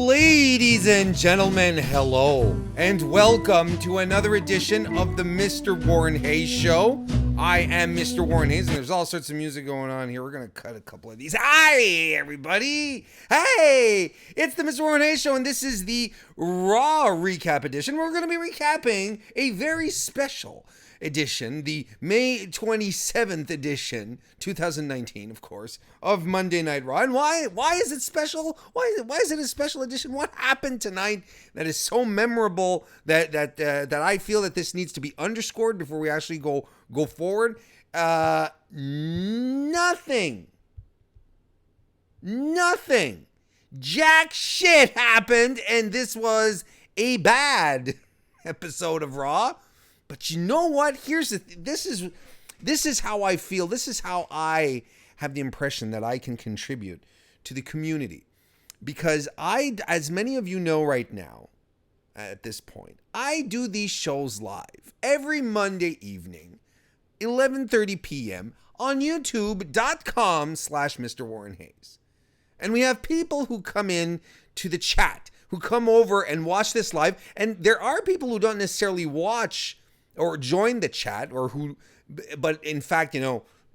Ladies and gentlemen, hello, and welcome to another edition of the Mr. Warren Hayes Show. I am Mr. Warren Hayes, and there's all sorts of music going on here. We're going to cut a couple of these. Hi, everybody. Hey, it's the Mr. Warren Hayes Show, and this is the Raw Recap Edition. We're going to be recapping a very special edition, the May 27th edition, 2019, of course, of Monday Night Raw. And why is it special? Why is it a special edition? What happened tonight that is so memorable that I feel that this needs to be underscored before we actually go forward? Nothing. Jack shit happened, and this was a bad episode of Raw. But you know what? Here's this is how I feel. This is how I have the impression that I can contribute to the community. Because as many of you know right now, at this point, I do these shows live every Monday evening, 11:30 p.m. on youtube.com/MrWarrenHayes. And we have people who come in to the chat, who come over and watch this live. And there are people who don't necessarily watch or join the chat, but in fact,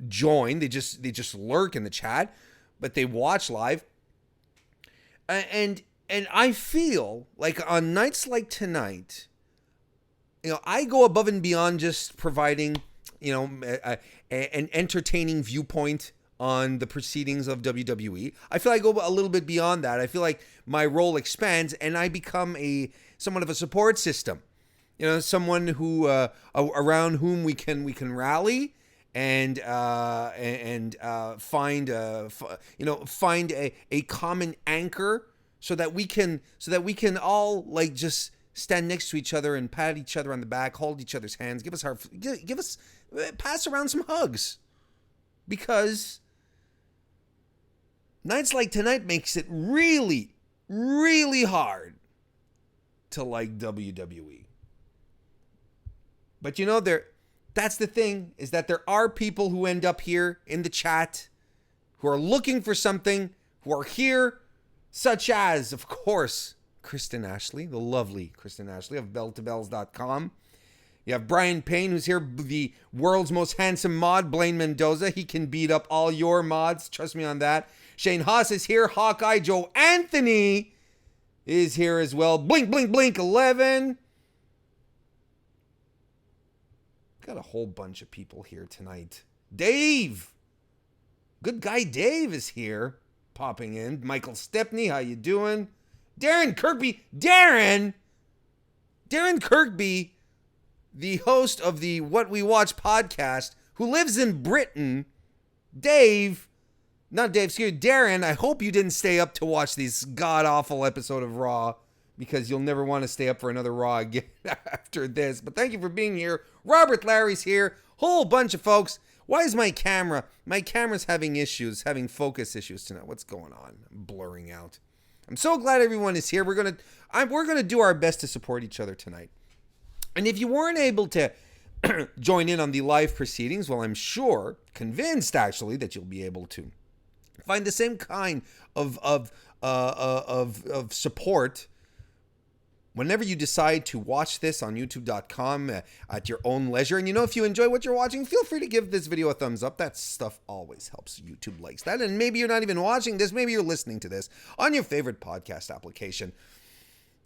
join. They just lurk in the chat, but they watch live. And I feel like on nights like tonight, I go above and beyond just providing, an entertaining viewpoint on the proceedings of WWE. I feel I go a little bit beyond that. I feel like my role expands and I become somewhat of a support system. Someone who around whom we can rally and find a common anchor so that we can all like just stand next to each other and pat each other on the back, hold each other's hands, pass around some hugs, because nights like tonight makes it really, really hard to like WWE. But that's the thing, is that there are people who end up here in the chat who are looking for something, who are here, such as, of course, Kristen Ashley, the lovely Kristen Ashley of belltobells.com. You have Brian Payne, who's here, the world's most handsome mod, Blaine Mendoza. He can beat up all your mods, trust me on that. Shane Haas is here. Hawkeye Joe Anthony is here as well. Blink, blink, blink, 11. Got a whole bunch of people here tonight. Dave! Good guy Dave is here, popping in. Michael Stepney, how you doing? Darren Kirkby. Darren Kirkby, the host of the What We Watch podcast, who lives in Britain. Darren, I hope you didn't stay up to watch this god-awful episode of Raw, because you'll never want to stay up for another Raw again after this. But thank you for being here. Robert Larry's here. Whole bunch of folks. Why is my camera? My camera's having focus issues tonight. What's going on? I'm blurring out. I'm so glad everyone is here. We're gonna do our best to support each other tonight. And if you weren't able to join in on the live proceedings, well, I'm convinced actually, that you'll be able to find the same kind of support whenever you decide to watch this on youtube.com at your own leisure. And if you enjoy what you're watching, feel free to give this video a thumbs up. That stuff always helps. YouTube likes that. And maybe you're not even watching this. Maybe you're listening to this on your favorite podcast application,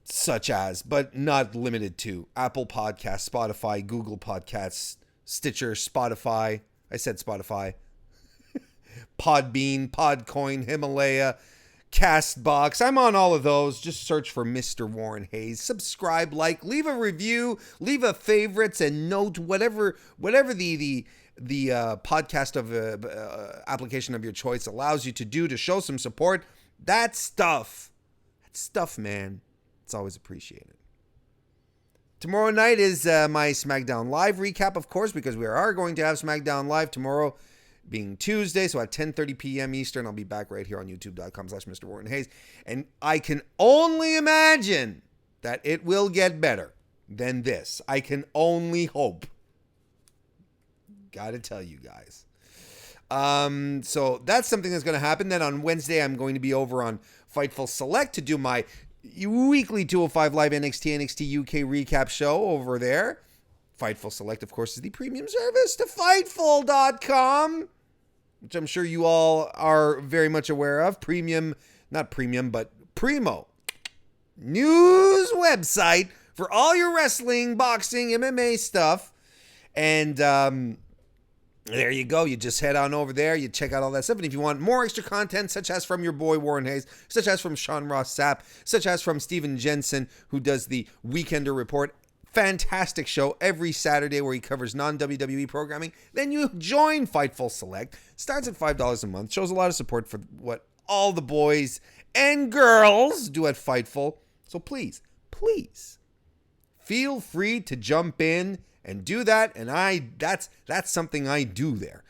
such as, but not limited to, Apple Podcasts, Spotify, Google Podcasts, Stitcher, Spotify. I said Spotify. Podbean, Podcoin, Himalaya, Castbox. I'm on all of those. Just search for Mr. Warren Hayes. Subscribe, like, leave a review, leave a favorites, and note whatever the podcast of application of your choice allows you to do to show some support. That stuff, man, it's always appreciated. Tomorrow night is my SmackDown Live recap, of course, because we are going to have SmackDown Live tomorrow, being Tuesday, so at 10:30 p.m. Eastern, I'll be back right here on youtube.com/MrWarrenHayes. And I can only imagine that it will get better than this. I can only hope. Gotta tell you guys. So that's something that's going to happen. Then on Wednesday, I'm going to be over on Fightful Select to do my weekly 205 Live NXT UK recap show over there. Fightful Select, of course, is the premium service to Fightful.com, which I'm sure you all are very much aware of. Not premium, but primo news website for all your wrestling, boxing, MMA stuff. And there you go. You just head on over there. You check out all that stuff. And if you want more extra content, such as from your boy Warren Hayes, such as from Sean Ross Sapp, such as from Steven Jensen, who does the Weekender Report, fantastic show every Saturday where he covers non-WWE programming, then you join Fightful Select. Starts at $5 a month. Shows a lot of support for what all the boys and girls do at Fightful. So please, feel free to jump in and do that. And that's something I do there.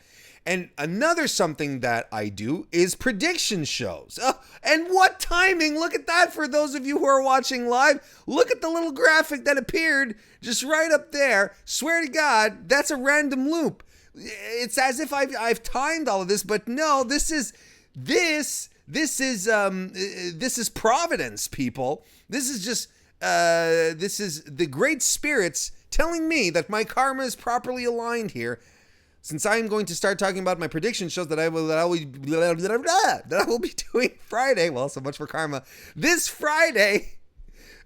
And another something that I do is prediction shows. And what timing! Look at that for those of you who are watching live. Look at the little graphic that appeared just right up there. Swear to God, that's a random loop. It's as if I've timed all of this, but no, this is providence, people. This is the great spirits telling me that my karma is properly aligned here. Since I'm going to start talking about my prediction shows that I will be doing Friday. Well, so much for karma. This Friday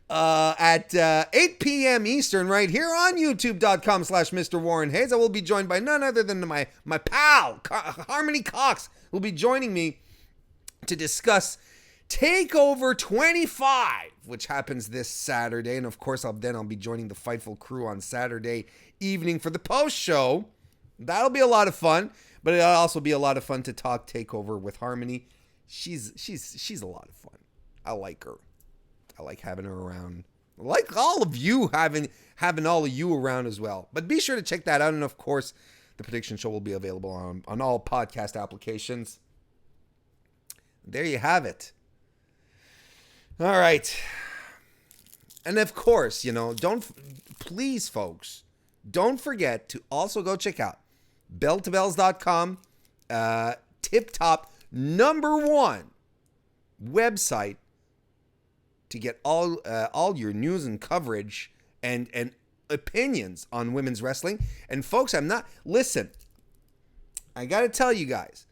at 8 p.m. Eastern, right here on YouTube.com/MrWarrenHayes, I will be joined by none other than my pal Harmony Cox, who will be joining me to discuss Takeover 25, which happens this Saturday. And of course, I'll be joining the Fightful crew on Saturday evening for the post show. That'll be a lot of fun, but it'll also be a lot of fun to talk Takeover with Harmony. She's a lot of fun. I like her. I like having her around. I like all of you having all of you around as well. But be sure to check that out. And of course, the prediction show will be available on all podcast applications. There you have it. All right. And of course, please, folks, don't forget to also go check out belltobells.com, tip-top #1 website to get all your news and coverage and opinions on women's wrestling. And folks, listen, I got to tell you guys,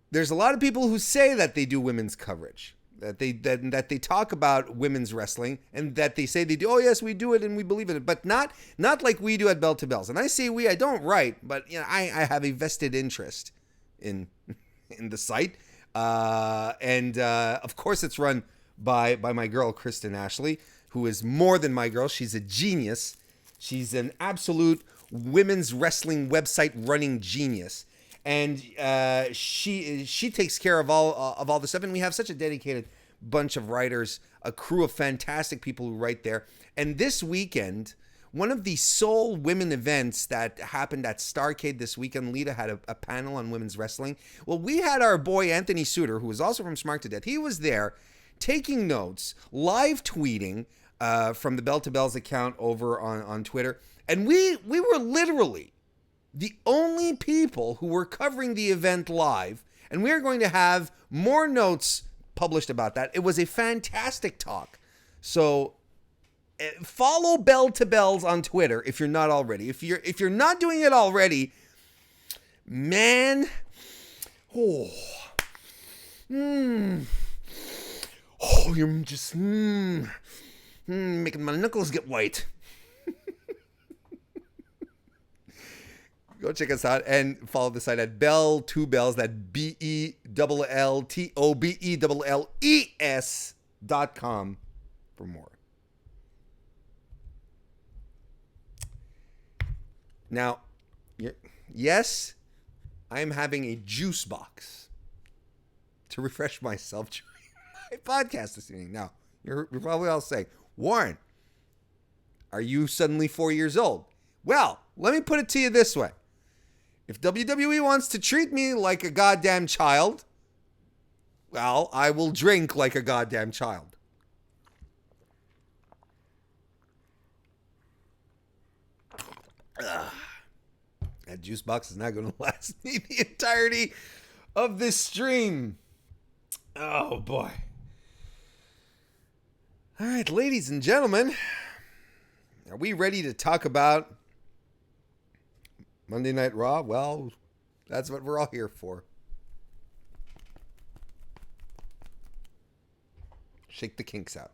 there's a lot of people who say that they do women's coverage, that they talk about women's wrestling, and that they say they do. Oh yes, we do it and we believe in it, but not like we do at Bell to Bells. And I say I don't write, but I have a vested interest in the site, and of course it's run by my girl Kristen Ashley, who is more than my girl. She's a genius. She's an absolute women's wrestling website running genius. And she takes care of all the stuff, and we have such a dedicated bunch of writers, a crew of fantastic people who write there. And this weekend, one of the sole women events that happened at Starrcade this weekend, Lita had a panel on women's wrestling. Well, we had our boy Anthony Suter, who was also from Smart to Death. He was there taking notes, live tweeting from the Bell to Bells account over on Twitter, and we were literally the only people who were covering the event live, and we're going to have more notes published about that. It was a fantastic talk. So follow Bell to Bells on Twitter if you're not already. If you're not doing it already, man, you're just making my knuckles get white. Go check us out and follow the site at Bell2Bells, that BELLTOBELLES.com for more. Now, yes, I am having a juice box to refresh myself during my podcast this evening. Now, you're probably all saying, Warren, are you suddenly 4 years old? Well, let me put it to you this way. If WWE wants to treat me like a goddamn child, well, I will drink like a goddamn child. That juice box is not going to last me the entirety of this stream. Oh, boy. All right, ladies and gentlemen, are we ready to talk about Monday Night Raw? Well, that's what we're all here for. Shake the kinks out.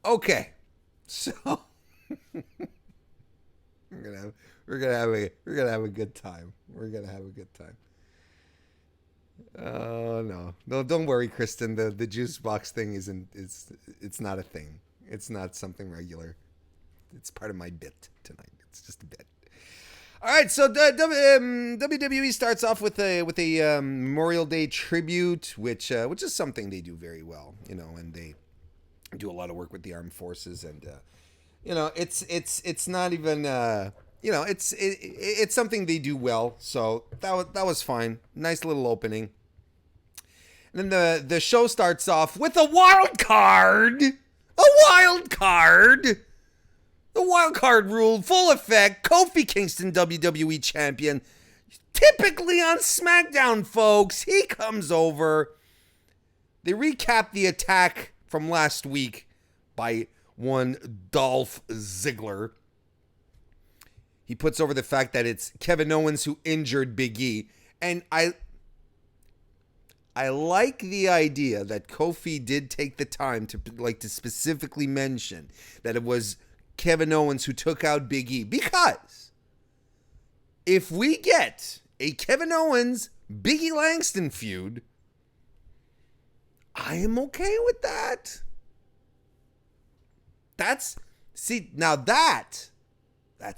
Okay, so we're gonna have a good time. We're gonna have a good time. Oh no, don't worry, Kristen. The juice box thing it's not a thing. It's not something regular. It's part of my bit tonight. It's just a bit. All right, so WWE starts off with a Memorial Day tribute, which is something they do very well, and they do a lot of work with the armed forces, and it's not even it's something they do well. So that was fine. Nice little opening. And then the show starts off with a wild card. A wild card. The wild card rule, full effect. Kofi Kingston, WWE champion. Typically on SmackDown, folks. He comes over. They recap the attack from last week by one Dolph Ziggler. He puts over the fact that it's Kevin Owens who injured Big E. And I like the idea that Kofi did take the time to specifically mention that it was Kevin Owens who took out Big E, because if we get a Kevin Owens Big E Langston feud, I am okay with that. That's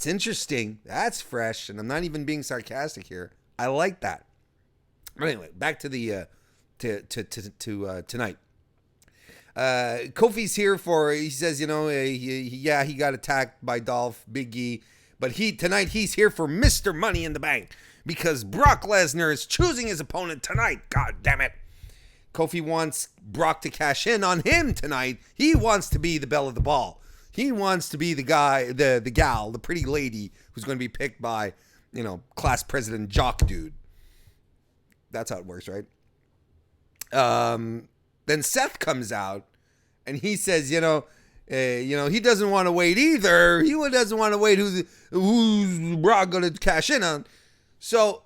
interesting. That's fresh, and I'm not even being sarcastic here. I like that. But anyway, back to the tonight. Kofi's here he says, he got attacked by Dolph, Big E, but tonight he's here for Mr. Money in the Bank because Brock Lesnar is choosing his opponent tonight. God damn it. Kofi wants Brock to cash in on him tonight. He wants to be the belle of the ball. He wants to be the guy, the gal, the pretty lady who's going to be picked by, class president Jock Dude. That's how it works, right? Then Seth comes out and he says, he doesn't want to wait either. He doesn't want to wait who's Brock going to cash in on. So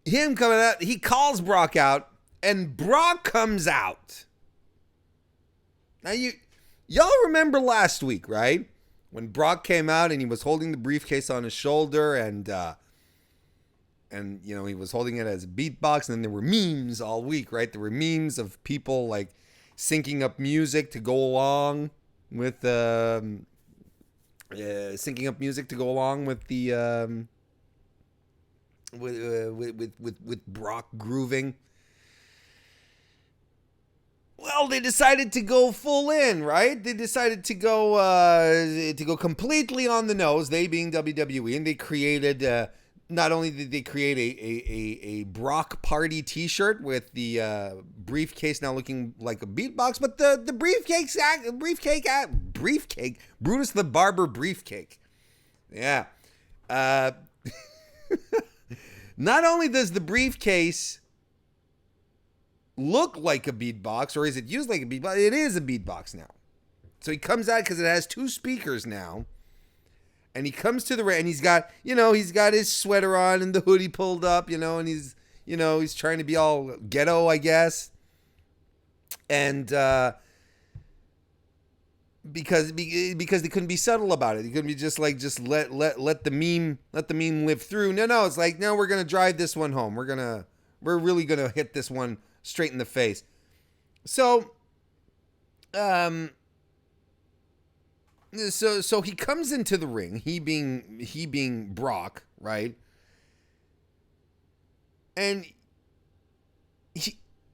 him coming out, he calls Brock out and Brock comes out. Now y'all remember last week, right? When Brock came out and he was holding the briefcase on his shoulder and he was holding it as a beatbox, and then there were memes all week, right? There were memes of people syncing up music to go along with the with Brock grooving. Well, they decided to go full in, right? They decided to go completely on the nose. They being WWE, and they created. Not only did they create a Brock Party T-shirt with the briefcase now looking like a beatbox, but the briefcake Brutus the Barber briefcake. Yeah. Not only does the briefcase look like a beatbox, or is it used like a beatbox? It is a beatbox now. So he comes out because it has two speakers now. And he comes to the ring, and he's got his sweater on and the hoodie pulled up, and he's trying to be all ghetto, I guess. And because they couldn't be subtle about it. He couldn't be just let the meme live through. No, it's like, no, we're gonna drive this one home. We're really gonna hit this one straight in the face. So So he comes into the ring, he being Brock, right? And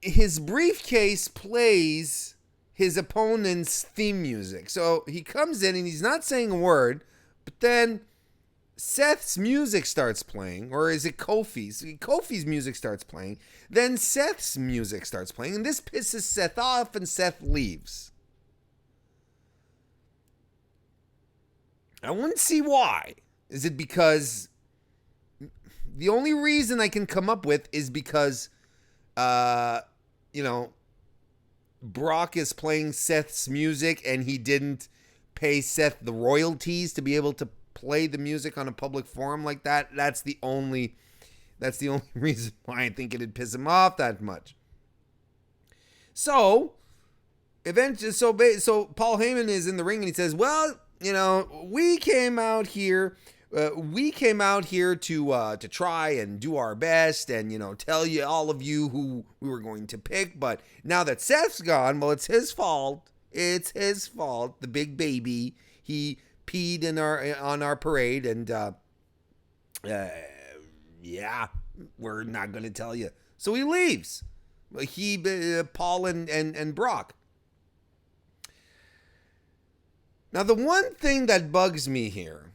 his briefcase plays his opponent's theme music. So he comes in and he's not saying a word, but then Seth's music starts playing, or is it Kofi's? Kofi's music starts playing, then Seth's music starts playing, and this pisses Seth off, and Seth leaves. I wouldn't see why. Is it because the only reason I can come up with is because, Brock is playing Seth's music and he didn't pay Seth the royalties to be able to play the music on a public forum like that. That's the only reason why I think it'd piss him off that much. So eventually, so Paul Heyman is in the ring and he says, "Well, we came out here to try and do our best and tell you all of you who we were going to pick, but now that Seth's gone, well, it's his fault. It's his fault. The big baby, he peed on our parade, and yeah, we're not going to tell you." So he leaves. Paul and Brock. Now, the one thing that bugs me here,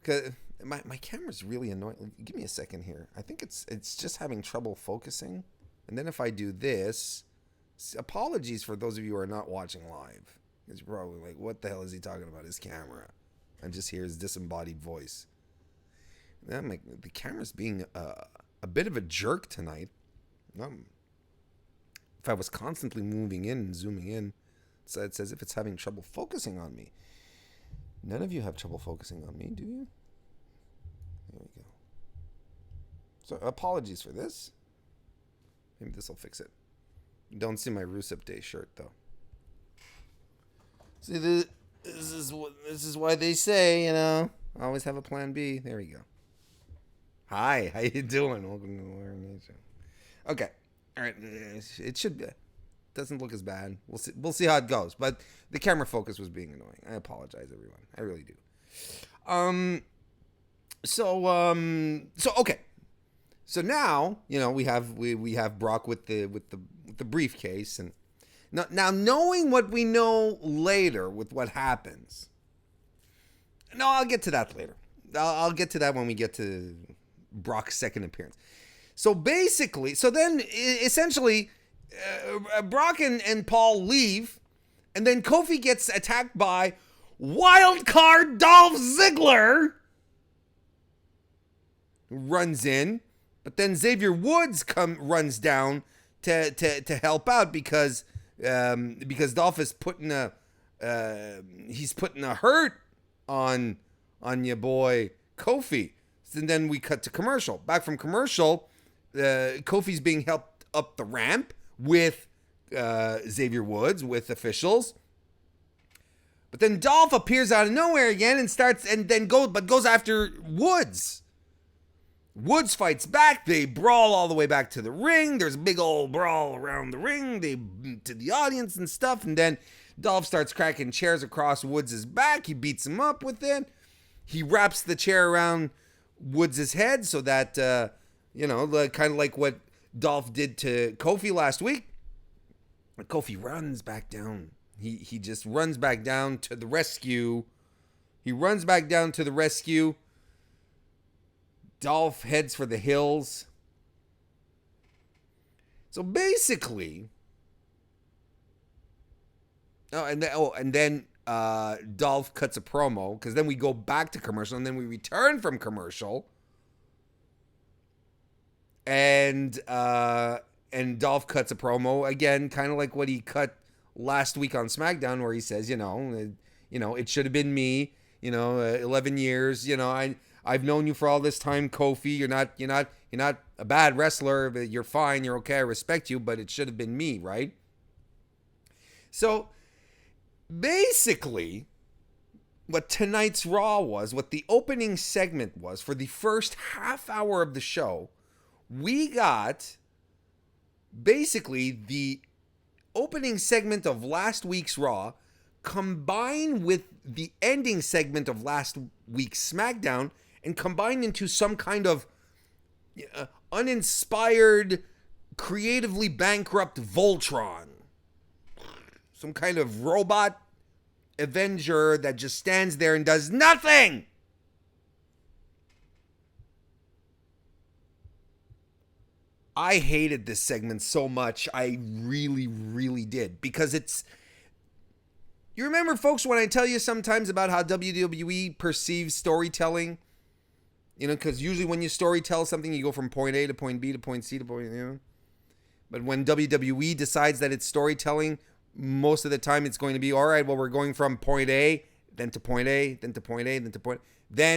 because my camera's really annoying. Give me a second here. I think it's just having trouble focusing. And then if I do this, apologies for those of you who are not watching live. Because you're probably like, what the hell is he talking about? His camera. And just hear his disembodied voice. And the camera's being a bit of a jerk tonight. If I was constantly moving in and zooming in, so it's as if it's having trouble focusing on me. None of you have trouble focusing on me, do you? There we go. So apologies for this. Maybe this will fix it. Don't see my Rusev Day shirt though. See, this is why they say, always have a plan B. There we go. Hi, how you doing? Welcome to MrWarrenHayes. Okay, all right. It should be. Doesn't look as bad. We'll see how it goes. But the camera focus was being annoying. I apologize, everyone. I really do. So okay. So now we have Brock with the briefcase, and now knowing what we know later with what happens. No, I'll get to that later. I'll get to that when we get to Brock's second appearance. So basically, essentially, Brock and Paul leave, and then Kofi gets attacked by Wildcard Dolph Ziggler, who runs in, but then Xavier Woods runs down to help out because Dolph is putting a hurt on your boy Kofi. And then we cut to commercial. Back from commercial, Kofi's being helped up the ramp with Xavier Woods, with officials. But then Dolph appears out of nowhere again and goes after Woods. Woods fights back. They brawl all the way back to the ring. There's a big old brawl around the ring. To the audience and stuff. And then Dolph starts cracking chairs across Woods' back. He beats him up with it. He wraps the chair around Woods' head so that, kind of like what Dolph did to Kofi last week. Kofi runs back down. He just runs back down to the rescue. Dolph heads for the hills. So basically, and then Dolph cuts a promo, because then we go back to commercial, and then we return from commercial, and Dolph cuts a promo again, kind of like what he cut last week on SmackDown, where he says, it should have been me, 11 years, I've known you for all this time, Kofi. You're not a bad wrestler, but you're fine, you're okay, I respect you, but it should have been me, right? So basically, what tonight's Raw was, what the opening segment was for the first half hour of the show, we got basically the opening segment of last week's Raw combined with the ending segment of last week's SmackDown and combined into some kind of uninspired, creatively bankrupt Voltron. Some kind of robot Avenger that just stands there and does nothing. I hated this segment so much. I really, really did. Because it's... You remember, folks, when I tell you sometimes about how WWE perceives storytelling? Because usually when you story tell something, you go from point A to point B to point C to point... But when WWE decides that it's storytelling, most of the time it's going to be, all right, well, we're going from point A, then to point A, then to point A, then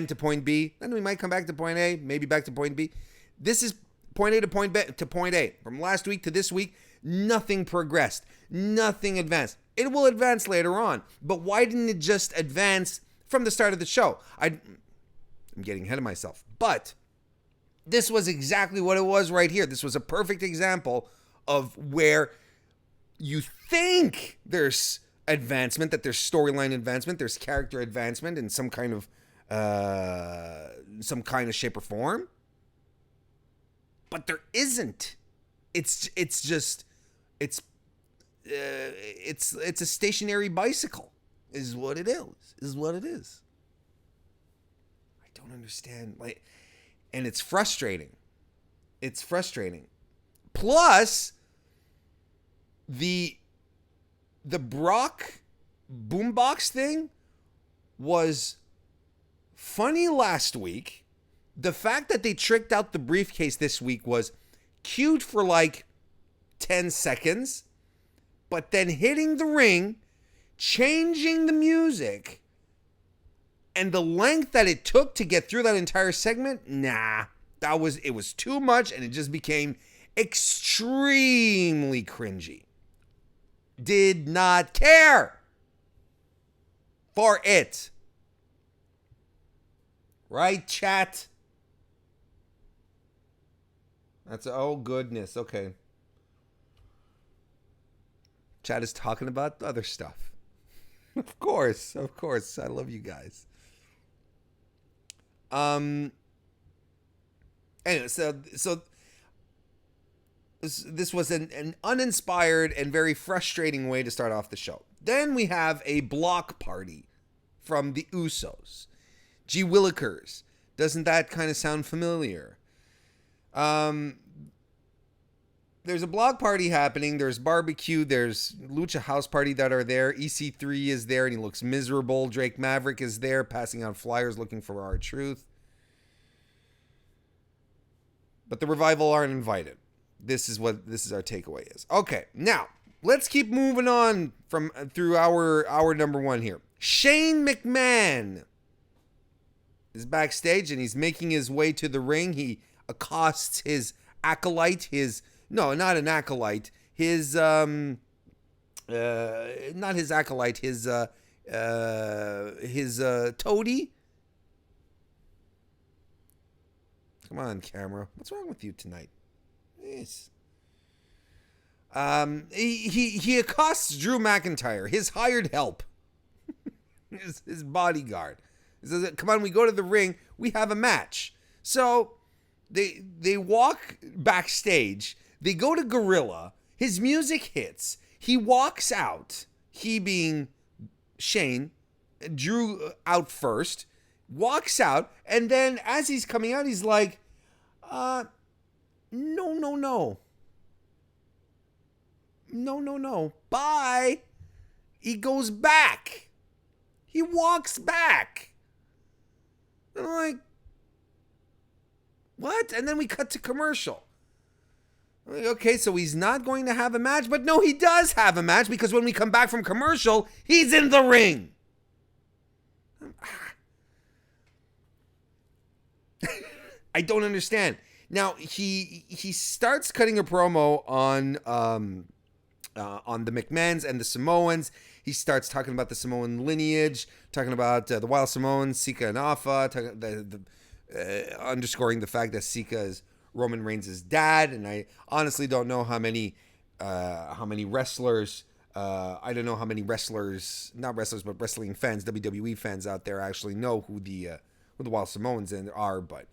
to point B. Then we might come back to point A, maybe back to point B. This is point A to point B to point A. From last week to this week, nothing progressed. Nothing advanced. It will advance later on. But why didn't it just advance from the start of the show? I'm getting ahead of myself. But this was exactly what it was right here. This was a perfect example of where you think there's advancement, that there's storyline advancement, there's character advancement in some kind of shape or form, but there isn't. It's a stationary bicycle, is what it is. I don't understand, and it's frustrating. Plus, the Brock boombox thing was funny last week. The fact that they tricked out the briefcase this week was cute for 10 seconds, but then hitting the ring, changing the music, and the length that it took to get through that entire segment, it was too much, and it just became extremely cringy. Did not care for it. Right, chat? Oh goodness, okay. Chat is talking about other stuff. Of course. I love you guys. Anyway, so this was an uninspired and very frustrating way to start off the show. Then we have a block party from the Usos. Gee Willikers. Doesn't that kind of sound familiar? There's a block party happening. There's barbecue. There's Lucha House Party that are there. EC3 is there and he looks miserable. Drake Maverick is there passing out flyers looking for R-Truth. But the Revival aren't invited. This is our takeaway is. Okay, now let's keep moving on through our number one here. Shane McMahon is backstage and he's making his way to the ring. He accosts his acolyte, not an acolyte, not his acolyte, his toady. Come on, camera. What's wrong with you tonight? Yes. He accosts Drew McIntyre, his hired help, his bodyguard. He says, "Come on, we go to the ring. We have a match." So they walk backstage. They go to Gorilla. His music hits. He walks out. He being Shane, Drew out first. Walks out, and then as he's coming out, he's like, no. Bye. He goes back. He walks back. And I'm like, what? And then we cut to commercial. I'm like, okay, so he's not going to have a match, but no, he does have a match because when we come back from commercial, he's in the ring. I don't understand. Now he starts cutting a promo on the McMahons and the Samoans. He starts talking about the Samoan lineage, talking about the Wild Samoans, Sika and Afa, underscoring the fact that Sika is Roman Reigns' dad. And I honestly don't know how many wrestlers. I don't know how many wrestlers, not wrestlers, but wrestling fans, WWE fans out there actually know who the Wild Samoans are, but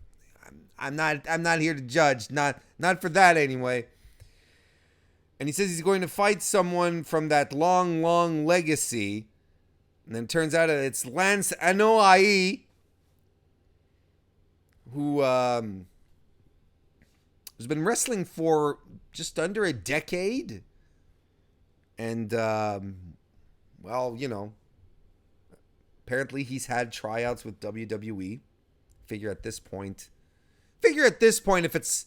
I'm not here to judge, not for that anyway. And he says he's going to fight someone from that long legacy, and then it turns out it's Lance Anoa'i, who has been wrestling for just under a decade, and apparently he's had tryouts with WWE. Figure at this point, if it's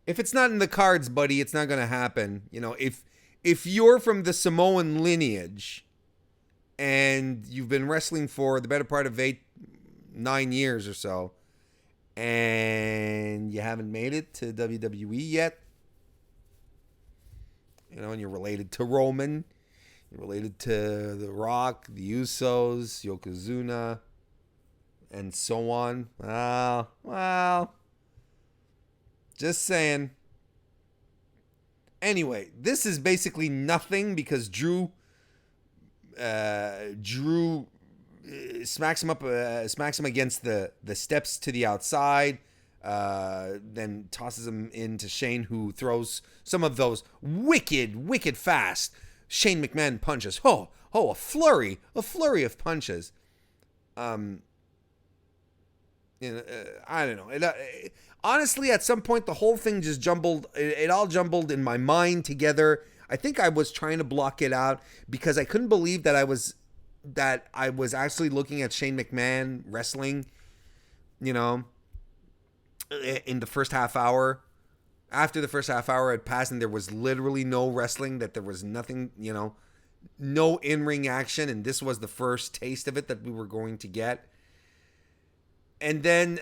if it's not in the cards, buddy, it's not going to happen. You know, if you're from the Samoan lineage and you've been wrestling for the better part of 9 years or so, and you haven't made it to WWE yet, you know, and you're related to Roman, you're related to The Rock, the Usos, Yokozuna, and so on. Well, just saying. Anyway, this is basically nothing because Drew smacks him against the steps to the outside, then tosses him into Shane, who throws some of those wicked fast Shane McMahon punches. A flurry of punches. I don't know. Honestly, at some point, the whole thing just jumbled. It all jumbled in my mind together. I think I was trying to block it out because I couldn't believe that I was actually looking at Shane McMahon wrestling, you know, in the first half hour. After the first half hour had passed and there was literally no wrestling, that there was nothing, you know, no in-ring action, and this was the first taste of it that we were going to get. And then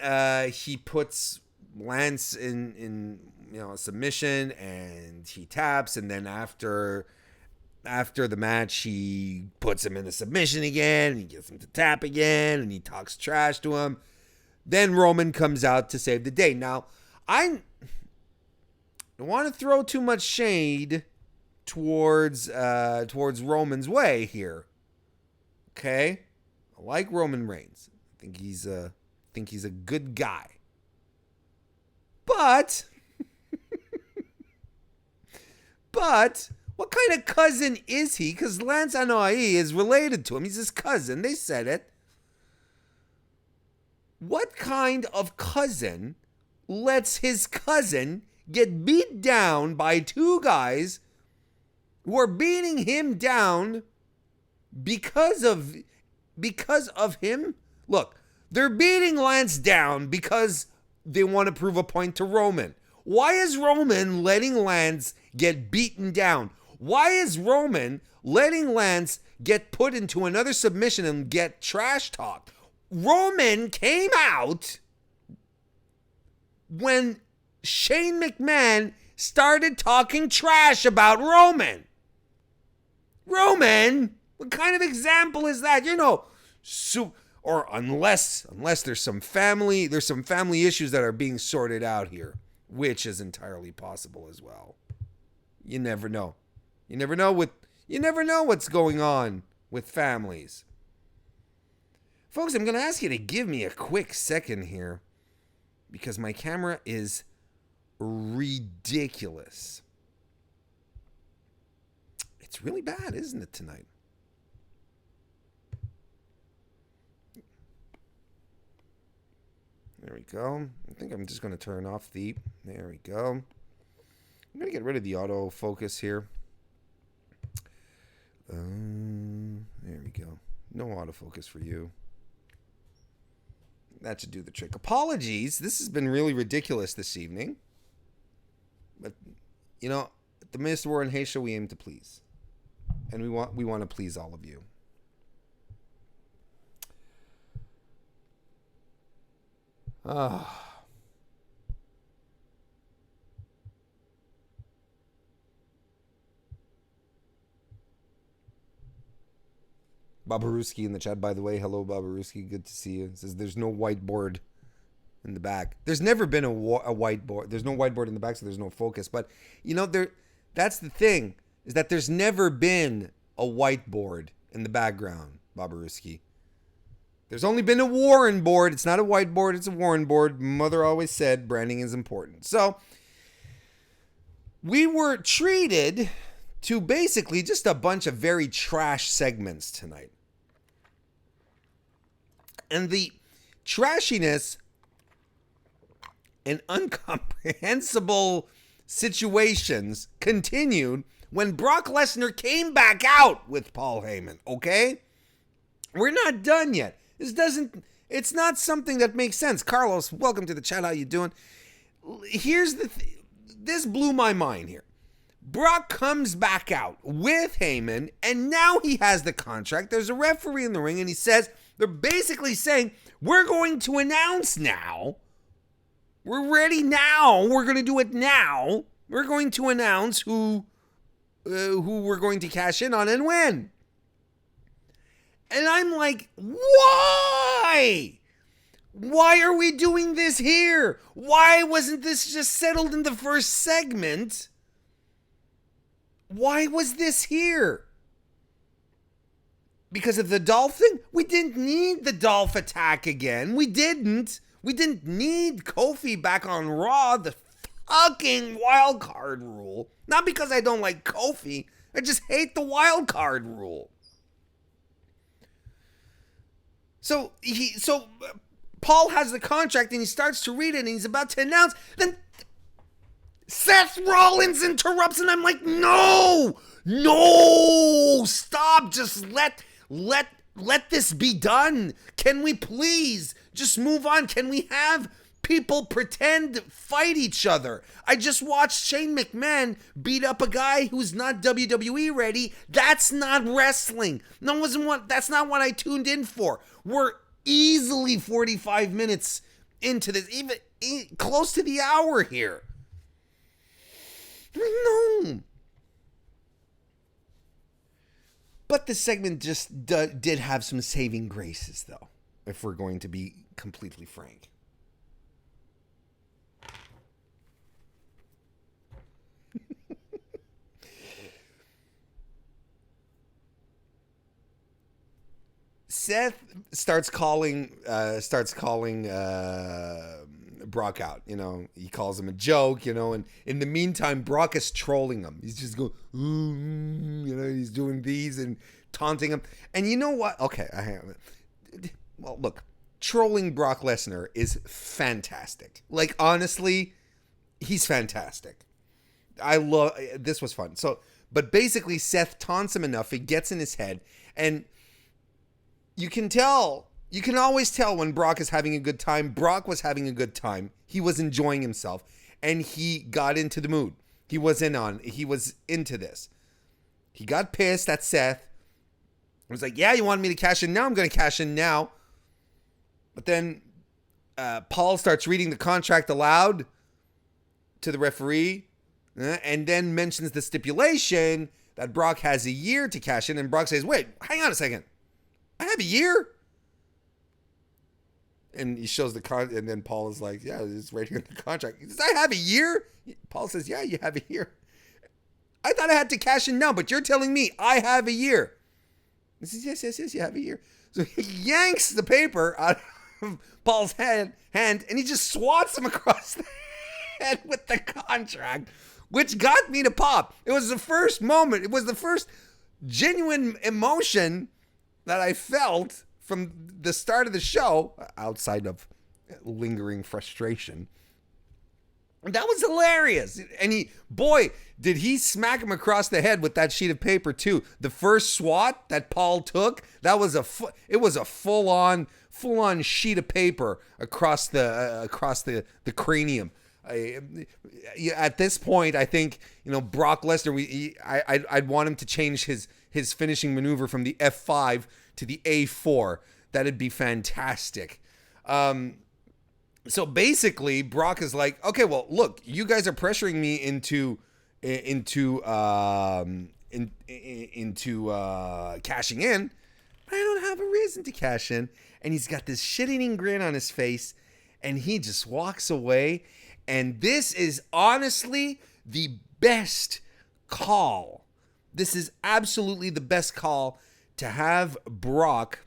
he puts Lance in you know, a submission, and he taps, and then after the match, he puts him in a submission again, and he gets him to tap again, and he talks trash to him. Then Roman comes out to save the day. Now, I don't want to throw too much shade towards Roman's way here. Okay? I like Roman Reigns. I think he's a good guy. But what kind of cousin is he? Because Lance Anoa'i is related to him. He's his cousin. They said it. What kind of cousin lets his cousin get beat down by two guys who are beating him down because of him? Look, they're beating Lance down because they want to prove a point to Roman. Why is Roman letting Lance get beaten down? Why is Roman letting Lance get put into another submission and get trash talked? Roman came out when Shane McMahon started talking trash about Roman. Roman, what kind of example is that? You know, or unless there's some family issues that are being sorted out here, which is entirely possible as well. You never know. You never know what's going on with families. Folks, I'm going to ask you to give me a quick second here because my camera is ridiculous. It's really bad, isn't it, tonight? There we go. I think I'm just going to turn off the... There we go. I'm going to get rid of the autofocus here. There we go. No autofocus for you. That should do the trick. Apologies. This has been really ridiculous this evening. But, you know, at the MrWarrenHayes show, we aim to please. And we want to please all of you. Babaruski in the chat, by the way. Hello, Babaruski. Good to see you. It says there's no whiteboard in the back. There's never been a whiteboard. There's no whiteboard in the back, so there's no focus. But, you know, that's the thing, is that there's never been a whiteboard in the background, Babaruski. There's only been a Warren board. It's not a whiteboard. It's a Warren board. Mother always said branding is important. So we were treated to basically just a bunch of very trash segments tonight. And the trashiness and incomprehensible situations continued when Brock Lesnar came back out with Paul Heyman, okay? We're not done yet. It's not something that makes sense. Carlos, welcome to the chat. How you doing? Here's the this blew my mind here. Brock comes back out with Heyman, and now he has the contract. There's a referee in the ring, and he says, they're basically saying, we're going to announce now. We're ready now. We're going to do it now. We're going to announce who we're going to cash in on and when. And I'm like, why? Why are we doing this here? Why wasn't this just settled in the first segment? Why was this here? Because of the Dolph thing? We didn't need the Dolph attack again. We didn't. We didn't need Kofi back on Raw. The fucking wild card rule. Not because I don't like Kofi. I just hate the wild card rule. So Paul has the contract and he starts to read it and he's about to announce. Then Seth Rollins interrupts and I'm like, no, stop. Just let this be done. Can we please just move on? Can we have people pretend fight each other? I just watched Shane McMahon beat up a guy who's not WWE ready. That's not wrestling. That's not what I tuned in for. We're easily 45 minutes into this, even close to the hour here. No. But the segment just did have some saving graces, though, if we're going to be completely frank. Seth starts calling Brock out. You know, he calls him a joke, you know, and in the meantime, Brock is trolling him. He's just going, you know, he's doing these and taunting him. And you know what? Okay, well, look, trolling Brock Lesnar is fantastic. Like, honestly, he's fantastic. This was fun. So, but basically, Seth taunts him enough, it gets in his head, and you can always tell when Brock is having a good time. Brock was having a good time. He was enjoying himself, and he got into the mood. He was into this. He got pissed at Seth. He was like, yeah, you wanted me to cash in now? I'm going to cash in now. But then Paul starts reading the contract aloud to the referee, and then mentions the stipulation that Brock has a year to cash in, and Brock says, wait, hang on a second. I have a year? And he shows the contract, and then Paul is like, yeah, it's right here in the contract. He says, I have a year? Paul says, yeah, you have a year. I thought I had to cash in now, but you're telling me I have a year. He says, yes, you have a year. So he yanks the paper out of Paul's hand, and he just swats him across the head with the contract, which got me to pop. It was the first moment. It was the first genuine emotion that I felt from the start of the show, outside of lingering frustration. That was hilarious. And did he smack him across the head with that sheet of paper too. The first swat that Paul took, it was a full on sheet of paper across the cranium. At this point, I think, you know, Brock Lesnar, I'd want him to change his finishing maneuver from the F5 to the A4. That'd be fantastic. So basically, Brock is like, okay, well, look, you guys are pressuring me into cashing in. I don't have a reason to cash in. And he's got this shit-eating grin on his face, and he just walks away. And this is honestly the best call. This is absolutely the best call to have Brock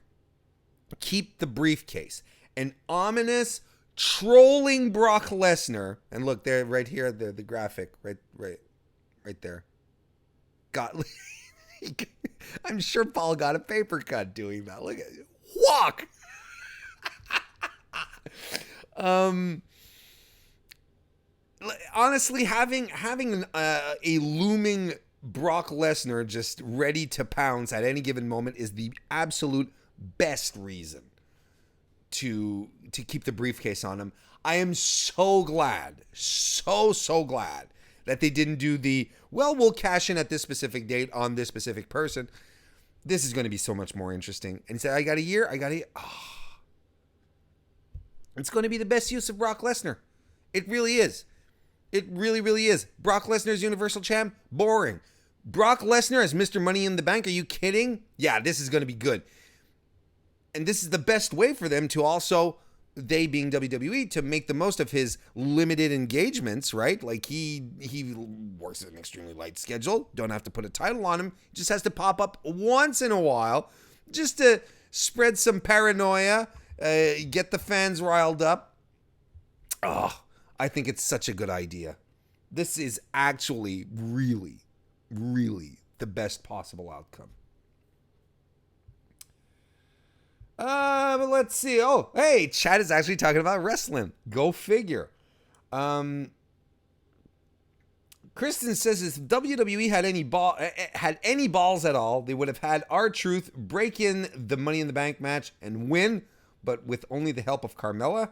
keep the briefcase. An ominous trolling Brock Lesnar. And look there, right here, the graphic, right there. I'm sure Paul got a paper cut doing that. Look at it. Walk. Honestly, having a looming Brock Lesnar just ready to pounce at any given moment is the absolute best reason to keep the briefcase on him. I am so glad, so glad that they didn't do we'll cash in at this specific date on this specific person. This is going to be so much more interesting. And say, I got a year. It's going to be the best use of Brock Lesnar. It really is. It really, really is. Brock Lesnar's Universal Champ? Boring. Brock Lesnar as Mr. Money in the Bank? Are you kidding? Yeah, this is going to be good. And this is the best way for them to also, they being WWE, to make the most of his limited engagements, right? Like he works an extremely light schedule. Don't have to put a title on him. Just has to pop up once in a while just to spread some paranoia, get the fans riled up. Oh, I think it's such a good idea. This is actually really, really the best possible outcome. But let's see. Oh, hey, Chad is actually talking about wrestling. Go figure. Kristen says if WWE had any balls at all, they would have had R-Truth break in the Money in the Bank match and win, but with only the help of Carmella.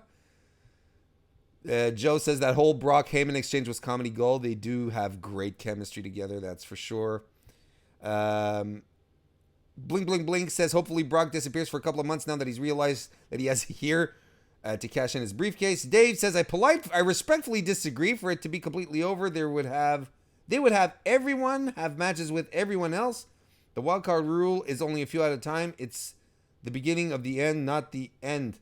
Joe says that whole Brock Heyman exchange was comedy gold. They do have great chemistry together, that's for sure. Blink Blink Blink says hopefully Brock disappears for a couple of months now that he's realized that he has a year to cash in his briefcase. Dave says I respectfully disagree. For it to be completely over, they would have everyone have matches with everyone else. The wildcard rule is only a few at a time. It's the beginning of the end, not the end.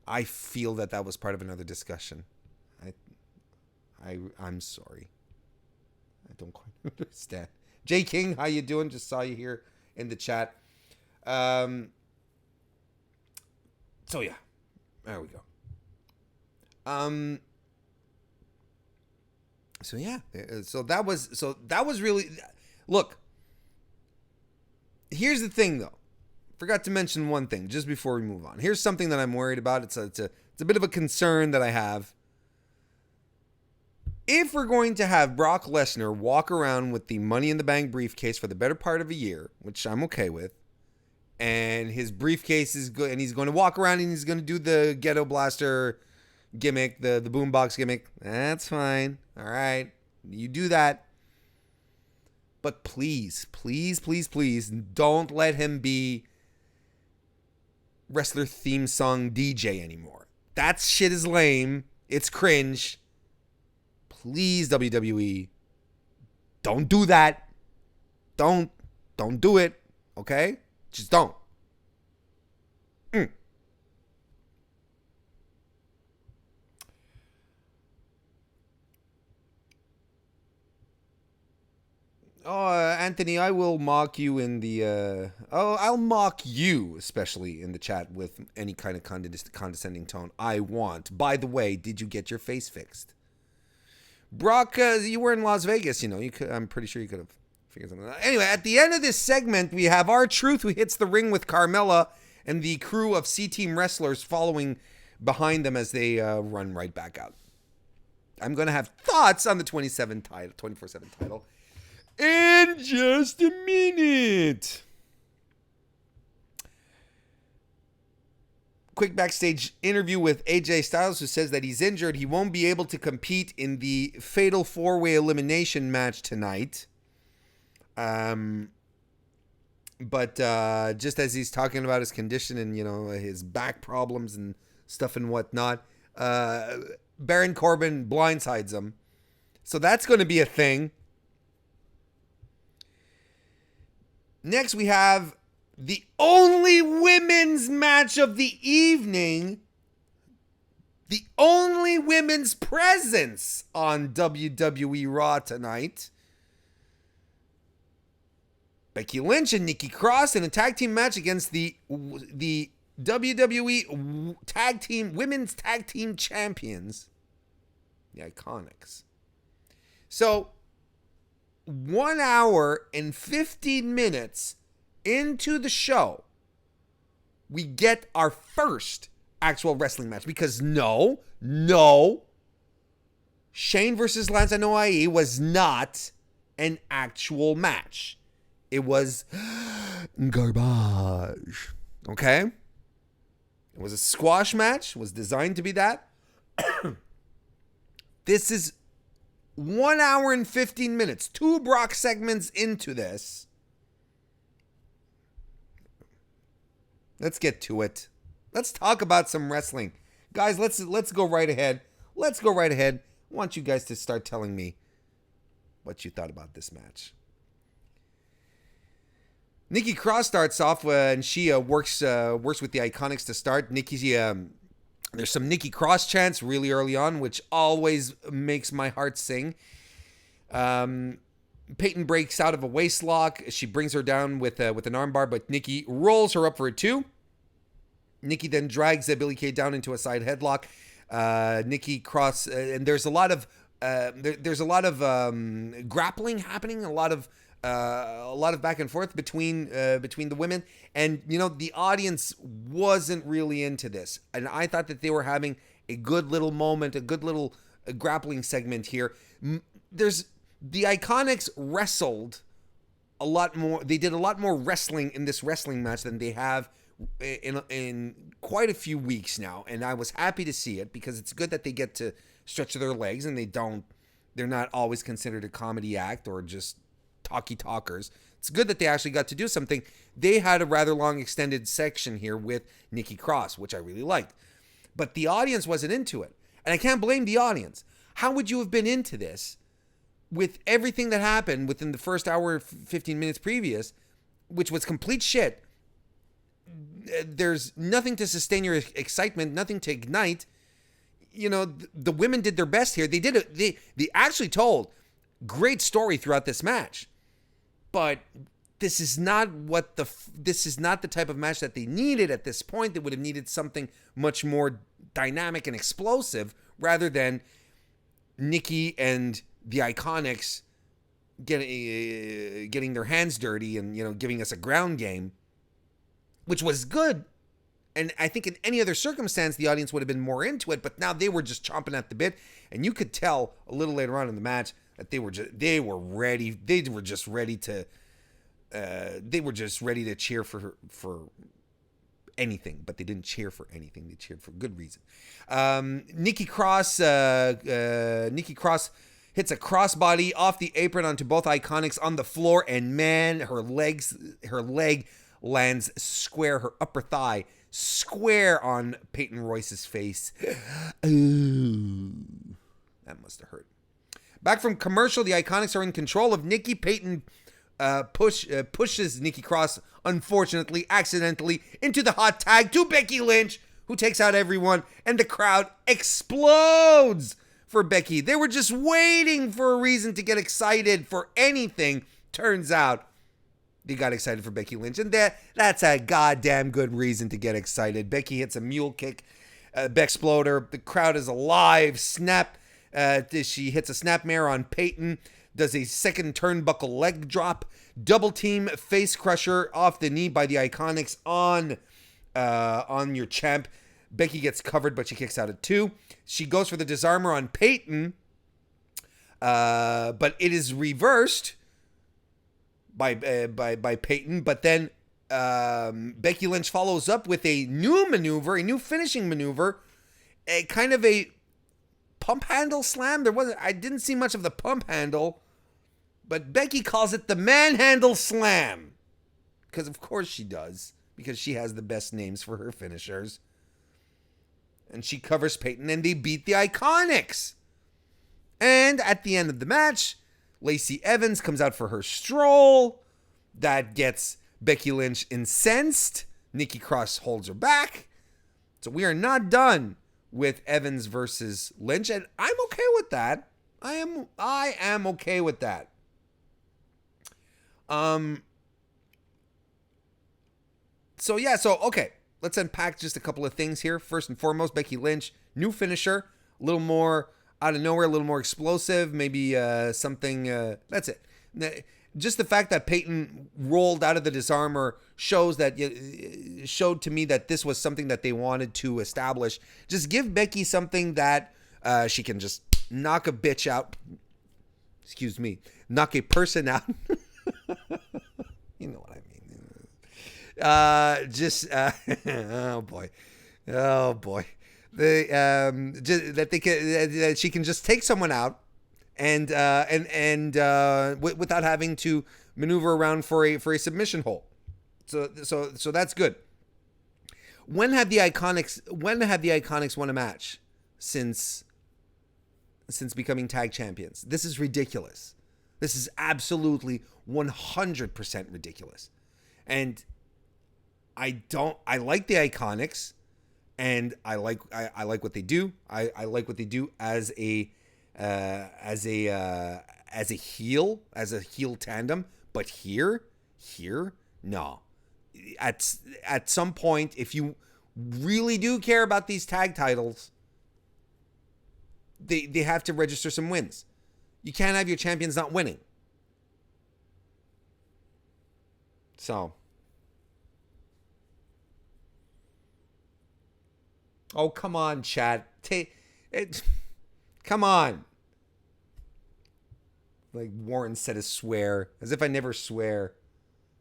I feel that was part of another discussion. I'm sorry. I don't quite understand. Jay King, how you doing? Just saw you here in the chat. So yeah, there we go. So that was really, look, here's the thing though. Forgot to mention one thing just before we move on. Here's something that I'm worried about. It's a bit of a concern that I have. If we're going to have Brock Lesnar walk around with the Money in the Bank briefcase for the better part of a year, which I'm okay with, and his briefcase is good, and he's going to walk around and he's going to do the Ghetto Blaster gimmick, the boombox gimmick, that's fine. All right, you do that. But please, please, please, please don't let him be wrestler theme song DJ anymore. That shit is lame. It's cringe. Please, WWE, don't do that. Don't do it. Okay? Just don't. Oh, Anthony, I will mock you in the... I'll mock you, especially in the chat, with any kind of condescending tone I want. By the way, did you get your face fixed? Brock, you were in Las Vegas, I'm pretty sure you could have figured something out. Anyway, at the end of this segment, we have R-Truth, who hits the ring with Carmella and the crew of C-Team wrestlers following behind them as they run right back out. I'm going to have thoughts on the 24/7 title in just a minute. Quick backstage interview with AJ Styles, who says that he's injured. He won't be able to compete in the fatal 4-way elimination match tonight. But just as he's talking about his condition and, his back problems and stuff and whatnot, Baron Corbin blindsides him. So that's going to be a thing. Next, we have the only women's match of the evening. The only women's presence on WWE Raw tonight. Becky Lynch and Nikki Cross in a tag team match against the WWE women's tag team champions, the Iconics. So, 1 hour and 15 minutes into the show, we get our first actual wrestling match. Because no, Shane versus Lance Anoa'i was not an actual match. It was garbage. Okay? It was a squash match. It was designed to be that. This is 1 hour and 15 minutes, 2 Brock segments into this. Let's get to it. Let's talk about some wrestling. Guys, let's go right ahead. Let's go right ahead. I want you guys to start telling me what you thought about this match. Nikki Cross starts off and she works with the Iconics to start. There's some Nikki Cross chants really early on, which always makes my heart sing. Peyton breaks out of a waist lock. She brings her down with an armbar, but Nikki rolls her up for a 2. Nikki then drags Billie Kay down into a side headlock. Nikki Cross, and there's a lot of grappling happening, a lot of back and forth between the women, and the audience wasn't really into this, and I thought that they were having a good little moment, a good little grappling segment here. The Iconics wrestled a lot more. They did a lot more wrestling in this wrestling match than they have in quite a few weeks now, and I was happy to see it because it's good that they get to stretch their legs and they're not always considered a comedy act or just talkers. It's good that they actually got to do something. They had a rather long extended section here with Nikki Cross, which I really liked, but the audience wasn't into it, and I can't blame the audience. How would you have been into this with everything that happened within the first hour 15 minutes previous, which was complete shit? There's nothing to sustain your excitement, nothing to ignite. The women did their best here. They actually told great story throughout this match, but this is not the type of match that they needed at this point. They would have needed something much more dynamic and explosive rather than Nikki and the Iconics getting their hands dirty and giving us a ground game, which was good. And I think in any other circumstance, the audience would have been more into it. But now they were just chomping at the bit, and you could tell a little later on in the match that they were ready. They were just ready to cheer for anything, but they didn't cheer for anything. They cheered for good reason. Nikki Cross hits a crossbody off the apron onto both Iconics on the floor, and man, her leg lands square, her upper thigh square on Peyton Royce's face. Ooh, that must have hurt. Back from commercial, the Iconics are in control of Nikki. Peyton pushes Nikki Cross, unfortunately, accidentally, into the hot tag to Becky Lynch, who takes out everyone, and the crowd explodes for Becky. They were just waiting for a reason to get excited for anything. Turns out they got excited for Becky Lynch, and that's a goddamn good reason to get excited. Becky hits a mule kick, Exploder. The crowd is alive. She hits a snapmare on Peyton, does a second turnbuckle leg drop, double team face crusher off the knee by the Iconics on your champ. Becky gets covered, but she kicks out at 2. She goes for the disarmor on Peyton, but it is reversed by Peyton. But then Becky Lynch follows up with a new finishing maneuver, a kind of a pump handle slam. I didn't see much of the pump handle, but Becky calls it the manhandle slam, because of course she does, because she has the best names for her finishers. And she covers Peyton, and they beat the Iconics. And at the end of the match, Lacey Evans comes out for her stroll. That gets Becky Lynch incensed. Nikki Cross holds her back. So we are not done with Evans versus Lynch, and I'm okay with that. I am okay with that. So okay. Let's unpack just a couple of things here. First and foremost, Becky Lynch, new finisher, a little more out of nowhere, a little more explosive, maybe something. That's it. Just the fact that Peyton rolled out of the disarmor showed to me that this was something that they wanted to establish. Just give Becky something that she can just knock a bitch out. Excuse me, knock a person out. You know what I mean. Oh boy, that she can just take someone out without having to maneuver around for a submission hold. So that's good. When have the Iconics won a match since becoming tag champions? This is ridiculous. This is absolutely 100% ridiculous. And I like the Iconics, and I like what they do. I like what they do as a heel tandem. But here, no. At some point, if you really do care about these tag titles, they have to register some wins. You can't have your champions not winning. So, oh, come on, chat. Come on. Like Warren said, a swear, as if I never swear.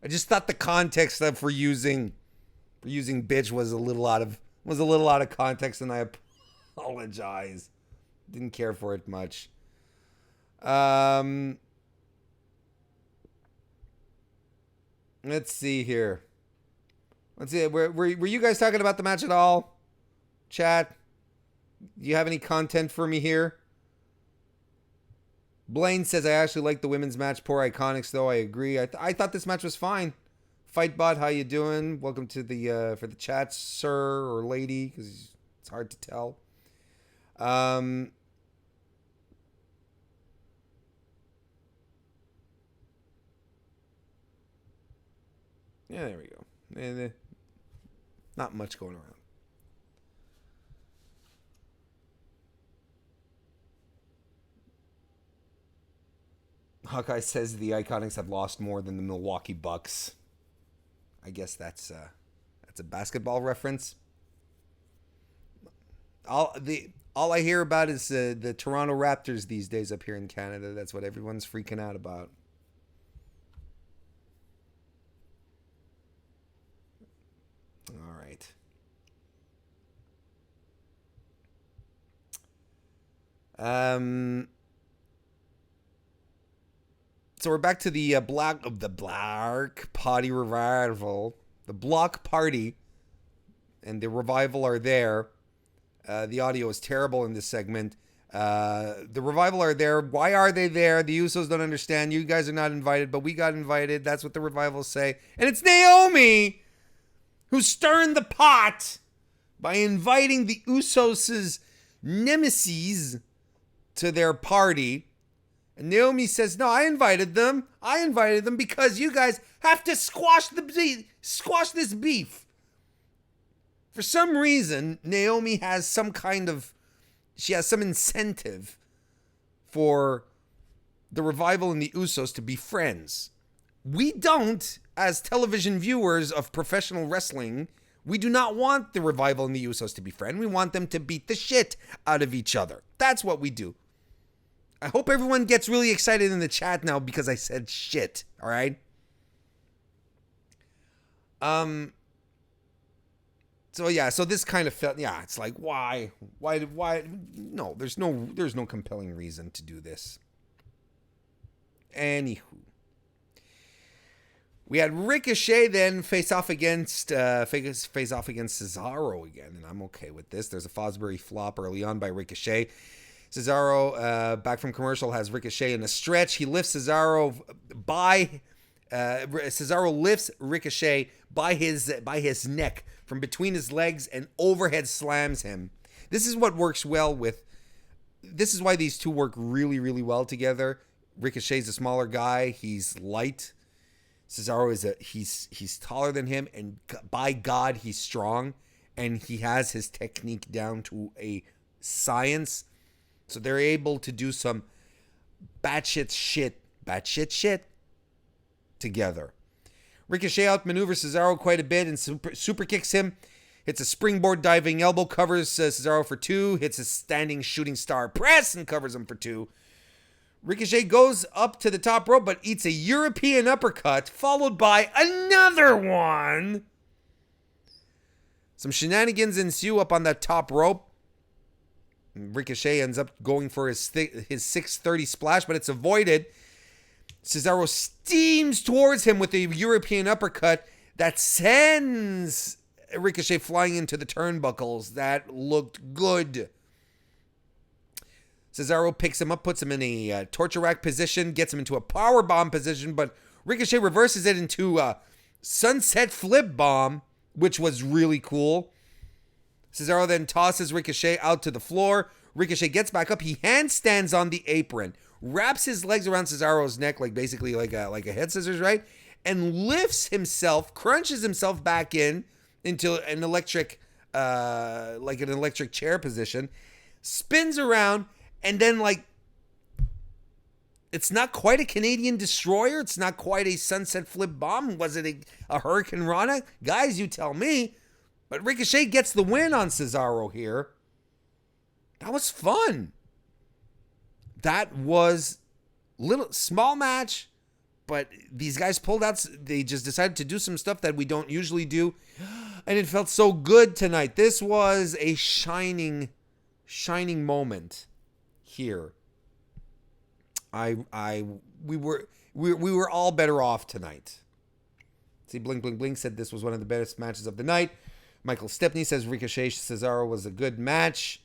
I just thought the context of for using bitch was a little out of context, and I apologize. Didn't care for it much. Let's see here. Let's see. Were you guys talking about the match at all? Chat, do you have any content for me here? Blaine says, I actually like the women's match. Poor Iconics, though. I agree. I thought this match was fine. Fightbot, how you doing? Welcome to the for the chat, sir or lady, because it's hard to tell. Yeah, there we go. And not much going around. Hawkeye says the Iconics have lost more than the Milwaukee Bucks. I guess that's a basketball reference. All I hear about is the Toronto Raptors these days up here in Canada. That's what everyone's freaking out about. All right. So we're back to the Block Party Revival. The Block Party and the Revival are there. The audio is terrible in this segment. The Revival are there. Why are they there? The Usos don't understand. You guys are not invited, but we got invited. That's what the Revivals say. And it's Naomi who's stirring the pot by inviting the Usos' nemesis to their party. And Naomi says, no, I invited them. I invited them because you guys have to squash this beef. For some reason, Naomi has some incentive for the Revival and the Usos to be friends. We don't, as television viewers of professional wrestling, we do not want the Revival and the Usos to be friends. We want them to beat the shit out of each other. That's what we do. I hope everyone gets really excited in the chat now because I said shit, all right? So this kind of felt, it's like, why? No, there's no compelling reason to do this. Anywho. We had Ricochet then face off against Cesaro again, and I'm okay with this. There's a Fosbury flop early on by Ricochet. Cesaro, back from commercial, has Ricochet in a stretch. He lifts Cesaro Cesaro lifts Ricochet by his neck from between his legs and overhead slams him. This is what works well with. This is why these two work really, really well together. Ricochet's a smaller guy. He's light. Cesaro he's taller than him, and by God, he's strong, and he has his technique down to a science. So they're able to do some batshit shit together. Ricochet outmaneuvers Cesaro quite a bit and super kicks him. Hits a springboard diving elbow, covers Cesaro for 2. Hits a standing shooting star press and covers him for 2. Ricochet goes up to the top rope but eats a European uppercut followed by another one. Some shenanigans ensue up on that top rope. Ricochet ends up going for his 630 splash, but it's avoided. Cesaro steams towards him with a European uppercut that sends Ricochet flying into the turnbuckles. That looked good. Cesaro picks him up, puts him in a torture rack position, gets him into a powerbomb position, but Ricochet reverses it into a sunset flip bomb, which was really cool. Cesaro then tosses Ricochet out to the floor. Ricochet gets back up. He handstands on the apron, wraps his legs around Cesaro's neck, like basically like a head scissors, right? And lifts himself, crunches himself back into an electric, like an electric chair position, spins around, and then it's not quite a Canadian destroyer. It's not quite a sunset flip bomb. Was it a Hurricane Rana? Guys, you tell me. But Ricochet gets the win on Cesaro here. That was fun. That was small match, but these guys pulled out. They just decided to do some stuff that we don't usually do, and it felt so good tonight. This was a shining moment here. We were all better off tonight. See, Blink Blink Blink said this was one of the best matches of the night. Michael Stepney says Ricochet Cesaro was a good match.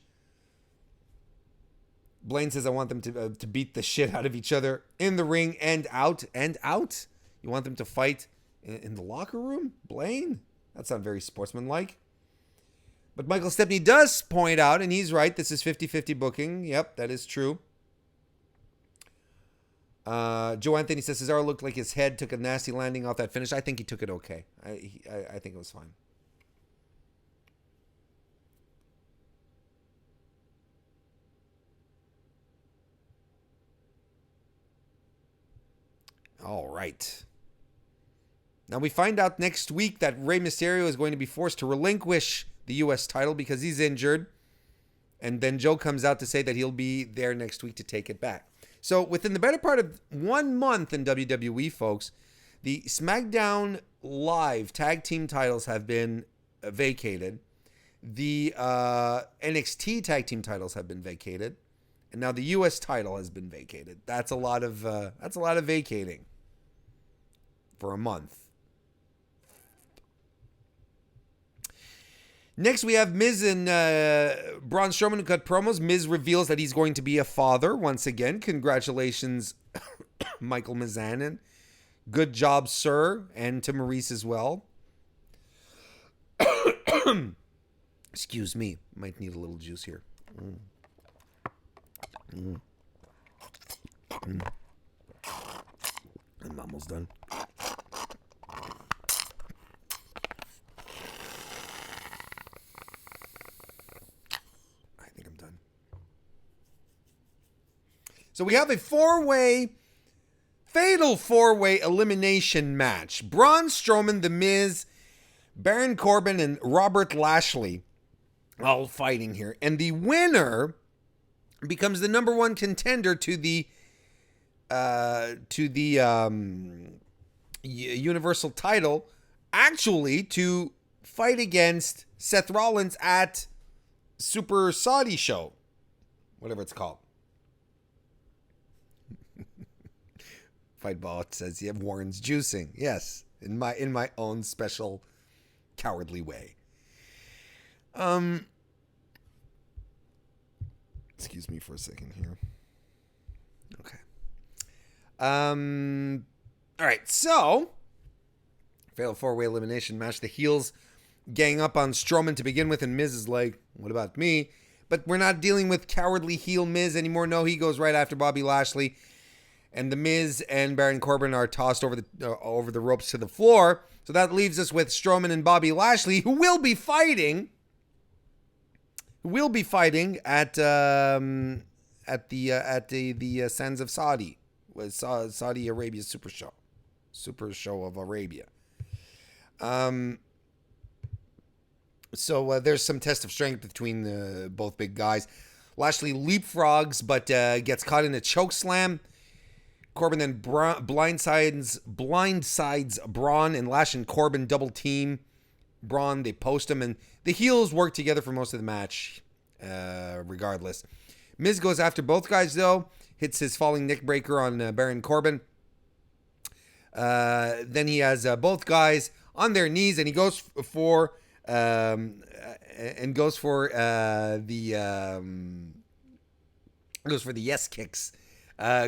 Blaine says I want them to beat the shit out of each other in the ring and out. You want them to fight in the locker room, Blaine? That's not very sportsmanlike. But Michael Stepney does point out, and he's right, this is 50-50 booking. Yep, that is true. Joe Anthony says Cesaro looked like his head took a nasty landing off that finish. I think he took it okay. I think it was fine. All right. Now we find out next week that Rey Mysterio is going to be forced to relinquish the U.S. title because he's injured. And then Joe comes out to say that he'll be there next week to take it back. So within the better part of 1 month in WWE, folks, the SmackDown Live tag team titles have been vacated. The NXT tag team titles have been vacated. And now the U.S. title has been vacated. That's a lot of vacating for a month. Next, we have Miz and Braun Strowman who cut promos. Miz reveals that he's going to be a father once again. Congratulations, Michael Mizanin. Good job, sir. And to Maurice as well. Excuse me. Might need a little juice here. I'm almost done. So we have a fatal four-way elimination match. Braun Strowman, The Miz, Baron Corbin, and Robert Lashley all fighting here. And the winner becomes the number one contender to the Universal title, actually to fight against Seth Rollins at Super Saudi Show, whatever it's called. Fightball says, "Yeah, Warren's juicing." Yes, in my own special cowardly way. Excuse me for a second here. Okay. All right. So, fatal four-way elimination match. The heels gang up on Strowman to begin with, and Miz is like, "What about me?" But we're not dealing with cowardly heel Miz anymore. No, he goes right after Bobby Lashley. And The Miz and Baron Corbin are tossed over the ropes to the floor. So that leaves us with Strowman and Bobby Lashley, who will be fighting at the Sands of Saudi, with Saudi Arabia's Super Show of Arabia. So there's some test of strength between both big guys. Lashley leapfrogs, but gets caught in a choke slam. Corbin then blindsides Braun, and Lash and Corbin double team Braun. They post him, and the heels work together for most of the match. regardless. Miz goes after both guys, though. Hits his falling neck breaker on Baron Corbin. Then he has both guys on their knees, and he goes for the yes kicks.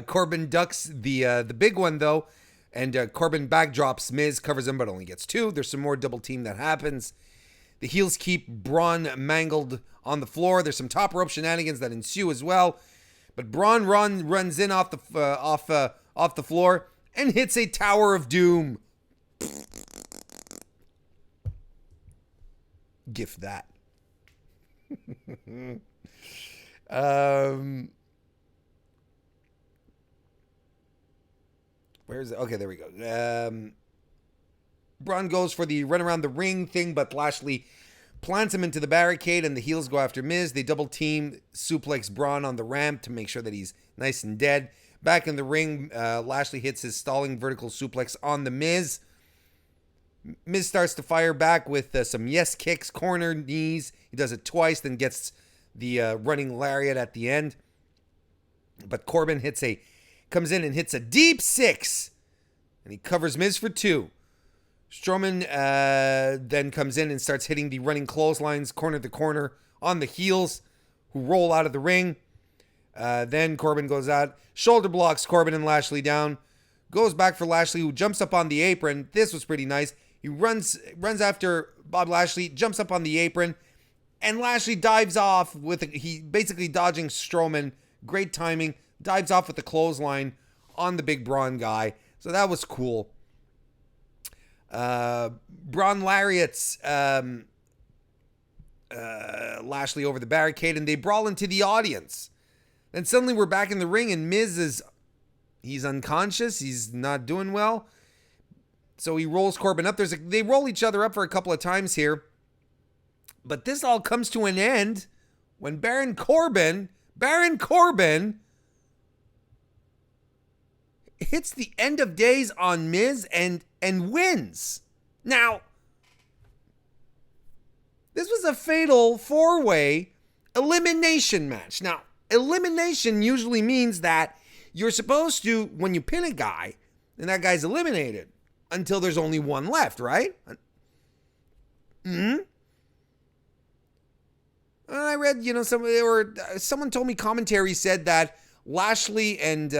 Corbin ducks the big one, though, and Corbin backdrops Miz, covers him, but only gets 2. There's some more double team that happens. The heels keep Braun mangled on the floor. There's some top rope shenanigans that ensue as well, but Braun runs in off the floor and hits a Tower of Doom. Gift that. Where's it? Okay, there we go. Braun goes for the run around the ring thing, but Lashley plants him into the barricade, and the heels go after Miz. They double team suplex Braun on the ramp to make sure that he's nice and dead. Back in the ring, Lashley hits his stalling vertical suplex on the Miz. Miz starts to fire back with some yes kicks, corner knees. He does it twice, then gets the running lariat at the end. But Corbin comes in and hits a deep 6, and he covers Miz for 2. Strowman then comes in and starts hitting the running clotheslines corner to corner on the heels, who roll out of the ring. Then Corbin goes out, shoulder blocks Corbin and Lashley down, goes back for Lashley, who jumps up on the apron. This was pretty nice. He runs after Bob Lashley, jumps up on the apron, and Lashley dives off he basically dodging Strowman. Great timing. Dives off with the clothesline on the big Braun guy. So that was cool. Braun lariats Lashley over the barricade, and they brawl into the audience. Then suddenly we're back in the ring, and Miz he's unconscious. He's not doing well. So he rolls Corbin up. They roll each other up for a couple of times here. But this all comes to an end when Baron Corbin hits the end of days on Miz and wins. Now, this was a fatal 4-way elimination match. Now, elimination usually means that you're supposed to, when you pin a guy, and that guy's eliminated until there's only one left, right? I read, someone told me commentary said that Lashley and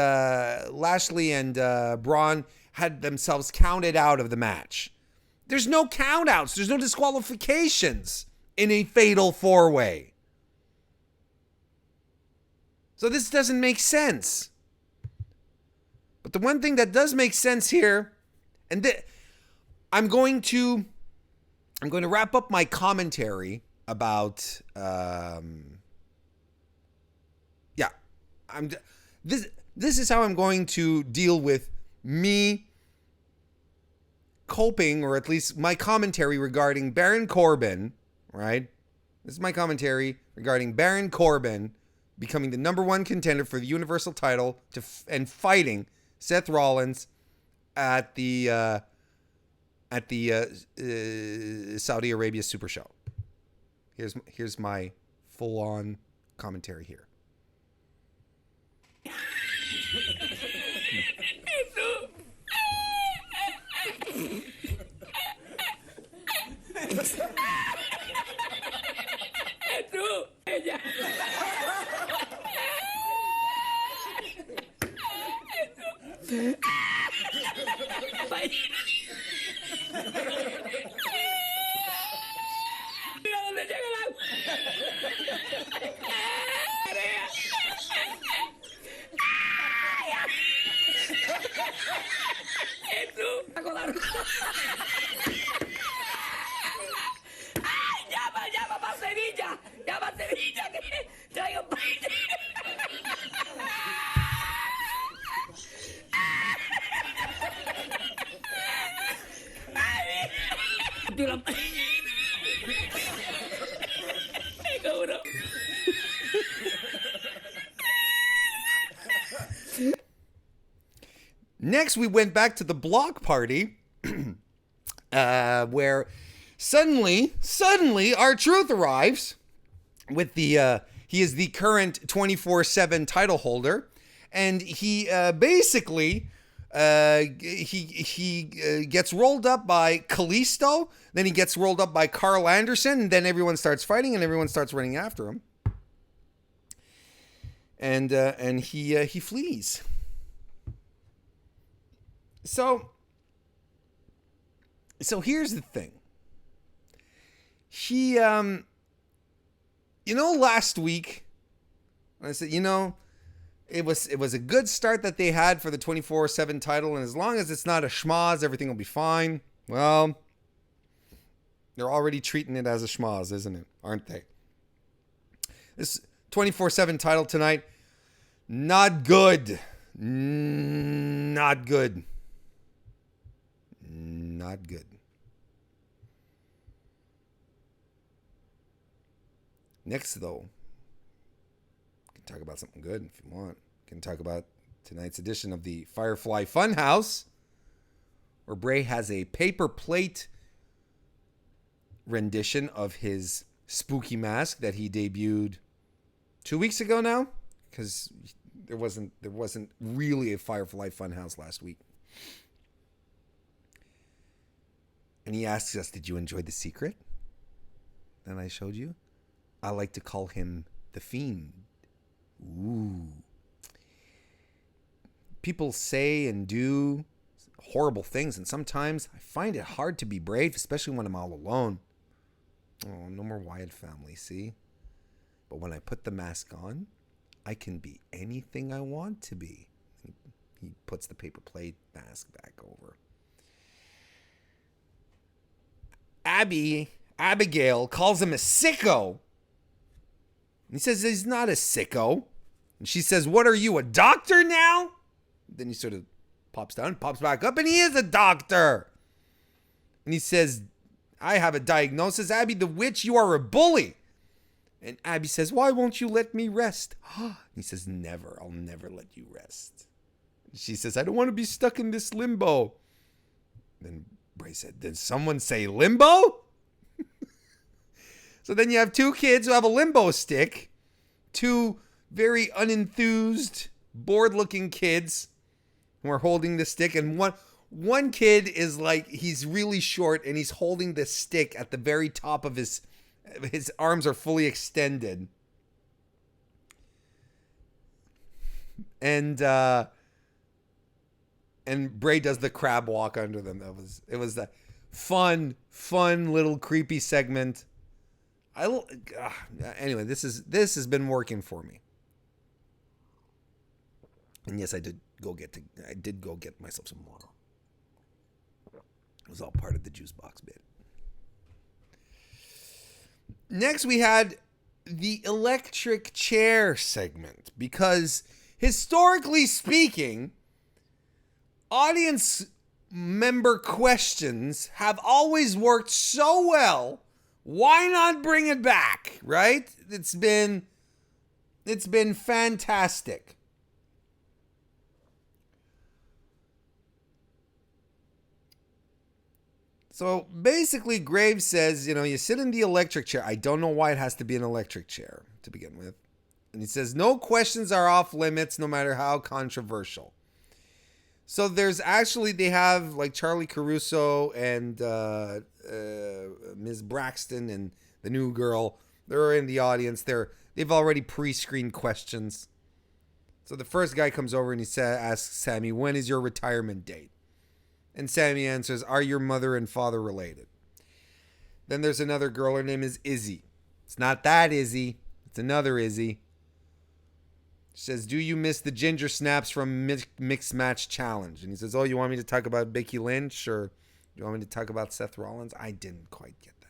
Braun had themselves counted out of the match. There's no countouts. There's no disqualifications in a fatal 4-way. So this doesn't make sense. But the one thing that does make sense here, and I'm going to wrap up my commentary about this is how I'm going to deal with me coping, or at least my commentary regarding Baron Corbin, right? This is my commentary regarding Baron Corbin becoming the number 1 contender for the Universal title and fighting Seth Rollins at the Saudi Arabia Super Show. Here's my full-on commentary here. Next, we went back to the block party, where suddenly R-Truth arrives, with the he is the current 24/7 title holder, and he basically he gets rolled up by Kalisto, then he gets rolled up by Carl Anderson, and then everyone starts fighting and everyone starts running after him, and he flees. So here's the thing. He last week, I said, it was a good start that they had for the 24/7 title, and as long as it's not a schmoz, everything will be fine. Well, they're already treating it as a schmoz, isn't it? Aren't they? This 24/7 title tonight, not good. Not good. Not good. Next, though, we can talk about something good if you want. We can talk about tonight's edition of the Firefly Funhouse, where Bray has a paper plate rendition of his spooky mask that he debuted 2 weeks ago now, because there wasn't really a Firefly Funhouse last week. And he asks us, "Did you enjoy the secret that I showed you? I like to call him the Fiend." Ooh. People say and do horrible things, and sometimes I find it hard to be brave, especially when I'm all alone. Oh, no more Wyatt family, see? But when I put the mask on, I can be anything I want to be. He puts the paper plate mask back over. Abigail calls him a sicko. He says he's not a sicko. And she says, "What are you, a doctor now?" Then he sort of pops down, pops back up, and he is a doctor. And he says, "I have a diagnosis. Abby the witch, you are a bully." And Abby says, "Why won't you let me rest?" He says, "Never. I'll never let you rest." And she says, "I don't want to be stuck in this limbo." Then Bray said, "Did someone say limbo?" So then you have two kids who have a limbo stick, two very unenthused, bored-looking kids who are holding the stick, and one kid is like, he's really short, and he's holding the stick at the very top of his arms are fully extended. And Bray does the crab walk under them. It was a fun little creepy segment. Anyway, this has been working for me. And yes, I did go get myself some water. It was all part of the juice box bit. Next, we had the electric chair segment, because historically speaking, audience member questions have always worked so well. Why not bring it back, right? It's been fantastic. So basically, Graves says, you sit in the electric chair. I don't know why it has to be an electric chair to begin with. And he says, no questions are off limits, no matter how controversial. So there's actually, they have like Charlie Caruso and Ms. Braxton and the new girl. They're in the audience. They've already pre-screened questions. So the first guy comes over and he asks Sammy, "When is your retirement date?" And Sammy answers, "Are your mother and father related?" Then there's another girl. Her name is Izzy. It's not that Izzy. It's another Izzy. She says, "Do you miss the ginger snaps from Mixed Match Challenge?" And he says, "Oh, you want me to talk about Becky Lynch, or you want me to talk about Seth Rollins?" I didn't quite get that.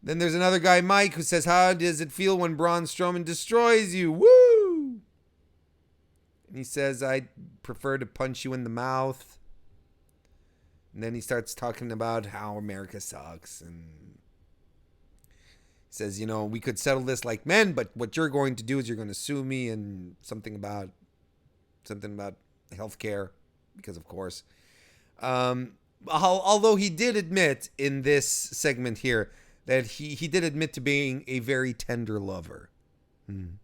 Then there's another guy, Mike, who says, "How does it feel when Braun Strowman destroys you? Woo!" And he says, "I prefer to punch you in the mouth." And then he starts talking about how America sucks, and he says, "We could settle this like men, but what you're going to do is you're going to sue me," and something about healthcare, because of course. Although he did admit in this segment here that he did admit to being a very tender lover. Then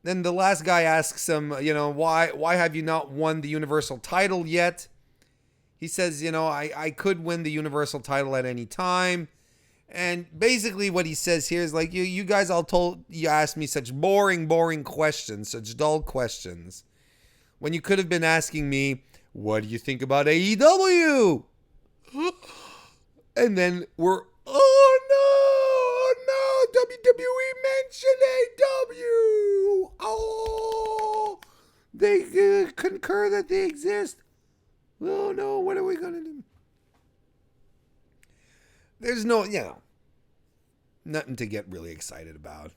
the last guy asks him, why have you not won the Universal title yet? He says, I could win the Universal title at any time. And basically what he says here is like, you guys you asked me such boring questions, such dull questions, when you could have been asking me, what do you think about AEW? And then oh no, WWE mentioned AEW. Oh, they concur that they exist. Oh no, what are we going to do? There's no, nothing to get really excited about.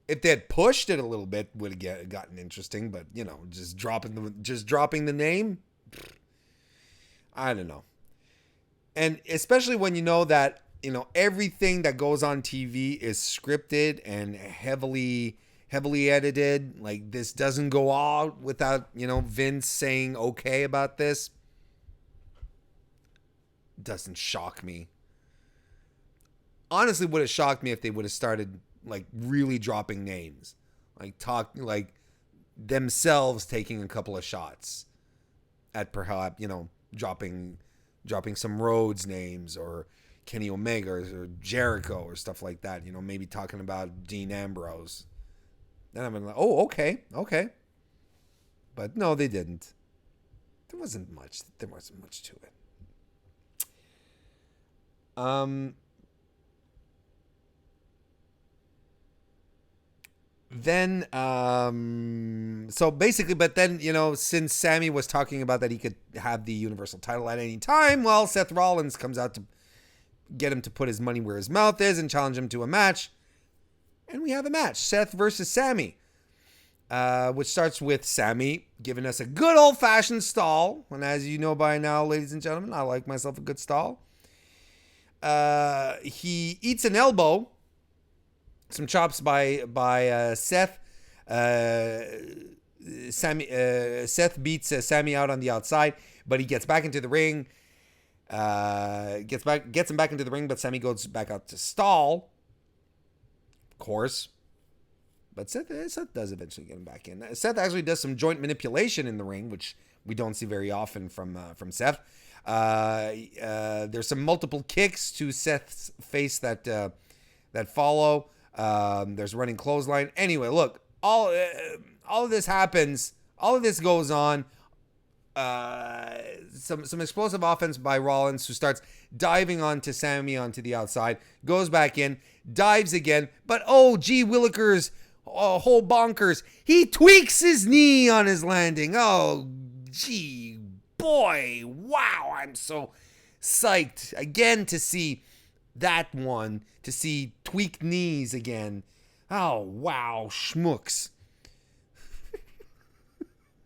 If they had pushed it a little bit, would have gotten interesting. But just dropping the name, I don't know. And especially when you know that everything that goes on TV is scripted and heavily edited. Like, this doesn't go out without Vince saying okay about this. Doesn't shock me. Honestly, would have shocked me if they would have started like really dropping names, like themselves taking a couple of shots at perhaps dropping some Rhodes names or Kenny Omega or Jericho or stuff like that. Maybe talking about Dean Ambrose. Then I'm like, oh, okay, but no, they didn't. There wasn't much to it. Then, so basically, but then, since Sammy was talking about that he could have the Universal title at any time, well, Seth Rollins comes out to get him to put his money where his mouth is and challenge him to a match. And we have a match, Seth versus Sammy, which starts with Sammy giving us a good old-fashioned stall. And as you know by now, ladies and gentlemen, I like myself a good stall. He eats an elbow, some chops by Seth. Seth beats Sammy out on the outside, but he gets back into the ring. Gets him back into the ring, but Sammy goes back out to stall. Of course. But Seth does eventually get him back in. Seth actually does some joint manipulation in the ring, which we don't see very often from Seth. There's some multiple kicks to Seth's face that follow. There's running clothesline. Anyway, look, all of this happens. All of this goes on. Some explosive offense by Rollins, who starts diving onto Sammy onto the outside, goes back in, dives again, but oh, gee willikers, whole bonkers, he tweaks his knee on his landing. Oh, gee, boy, wow, I'm so psyched again to see that one, to see tweaked knees again. Oh, wow, schmucks.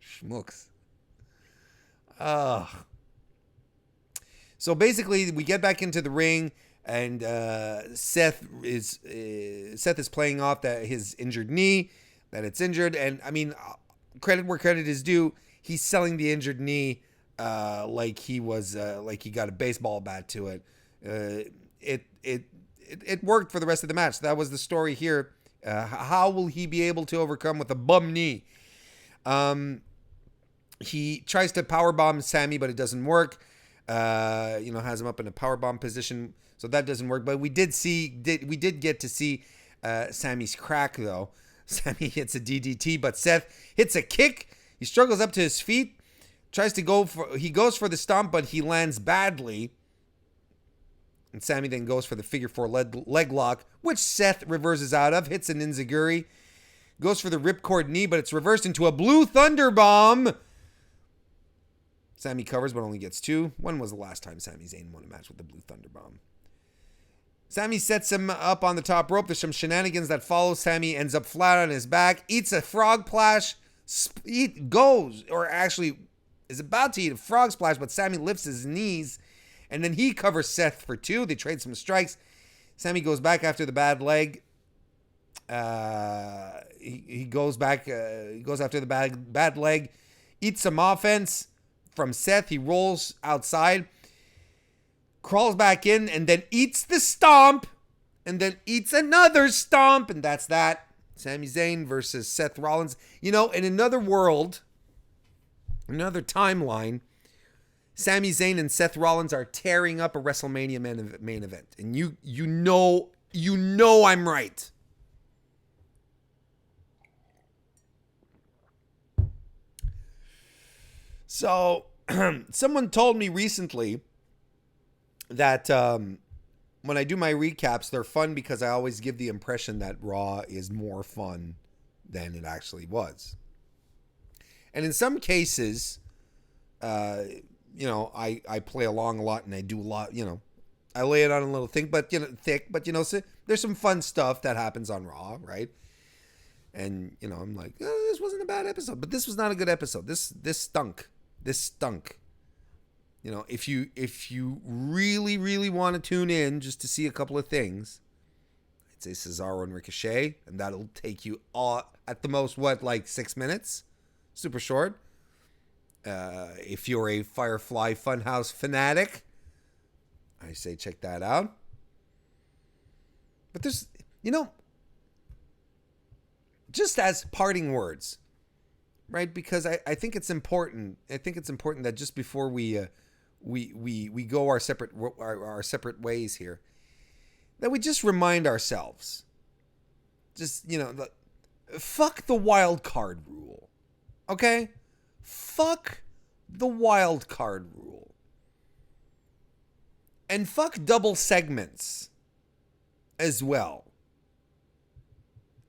Schmucks. So basically, we get back into the ring, and Seth is playing off that his injured knee, that it's injured, and I mean, credit where credit is due. He's selling the injured knee like he got a baseball bat to it. It worked for the rest of the match. That was the story here. How will he be able to overcome with a bum knee? He tries to powerbomb Sammy, but it doesn't work. Has him up in a powerbomb position, so that doesn't work. But we did get to see Sammy's crack, though. Sammy hits a DDT, but Seth hits a kick. He struggles up to his feet, he goes for the stomp, but he lands badly. And Sammy then goes for the figure four leg lock, which Seth reverses out of, hits an enziguri, goes for the ripcord knee, but it's reversed into a blue thunder bomb. Sammy covers, but only gets two. When was the last time Sami Zayn won a match with the Blue Thunder Bomb? Sammy sets him up on the top rope. There's some shenanigans that follow. Sammy ends up flat on his back, eats a frog splash, is about to eat a frog splash, but Sammy lifts his knees, and then he covers Seth for two. They trade some strikes. Sammy goes back after the bad leg. He goes after the bad leg, eats some offense. from Seth. He rolls outside, crawls back in, and then eats the stomp, and then eats another stomp, and that's that. Sami Zayn versus Seth Rollins. You know, in another world, another timeline, Sami Zayn and Seth Rollins are tearing up a WrestleMania main event. And you know I'm right. So, someone told me recently that when I do my recaps, they're fun because I always give the impression that Raw is more fun than it actually was. And in some cases, I play along a lot and I do a lot, I lay it on a little thick, but so there's some fun stuff that happens on Raw, right? And, I'm like, oh, this wasn't a bad episode, but this was not a good episode. This stunk. This stunk. If you really, really want to tune in just to see a couple of things, I'd say Cesaro and Ricochet, and that'll take you all at the most, 6 minutes? Super short. If you're a Firefly Funhouse fanatic, I say check that out. But there's, just as parting words, right? Because I think it's important. I think it's important that just before we go our separate ways here, that we just remind ourselves, fuck the wild card rule, okay? Fuck the wild card rule. And fuck double segments as well.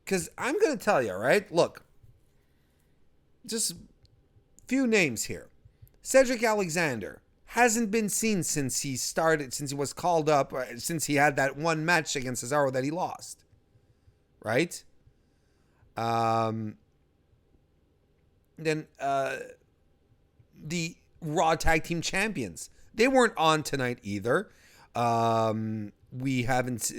Because I'm going to tell you, right? Look, just few names here. Cedric Alexander hasn't been seen since he was called up, since he had that one match against Cesaro that he lost. Right? Then the Raw Tag Team Champions, they weren't on tonight either. We haven't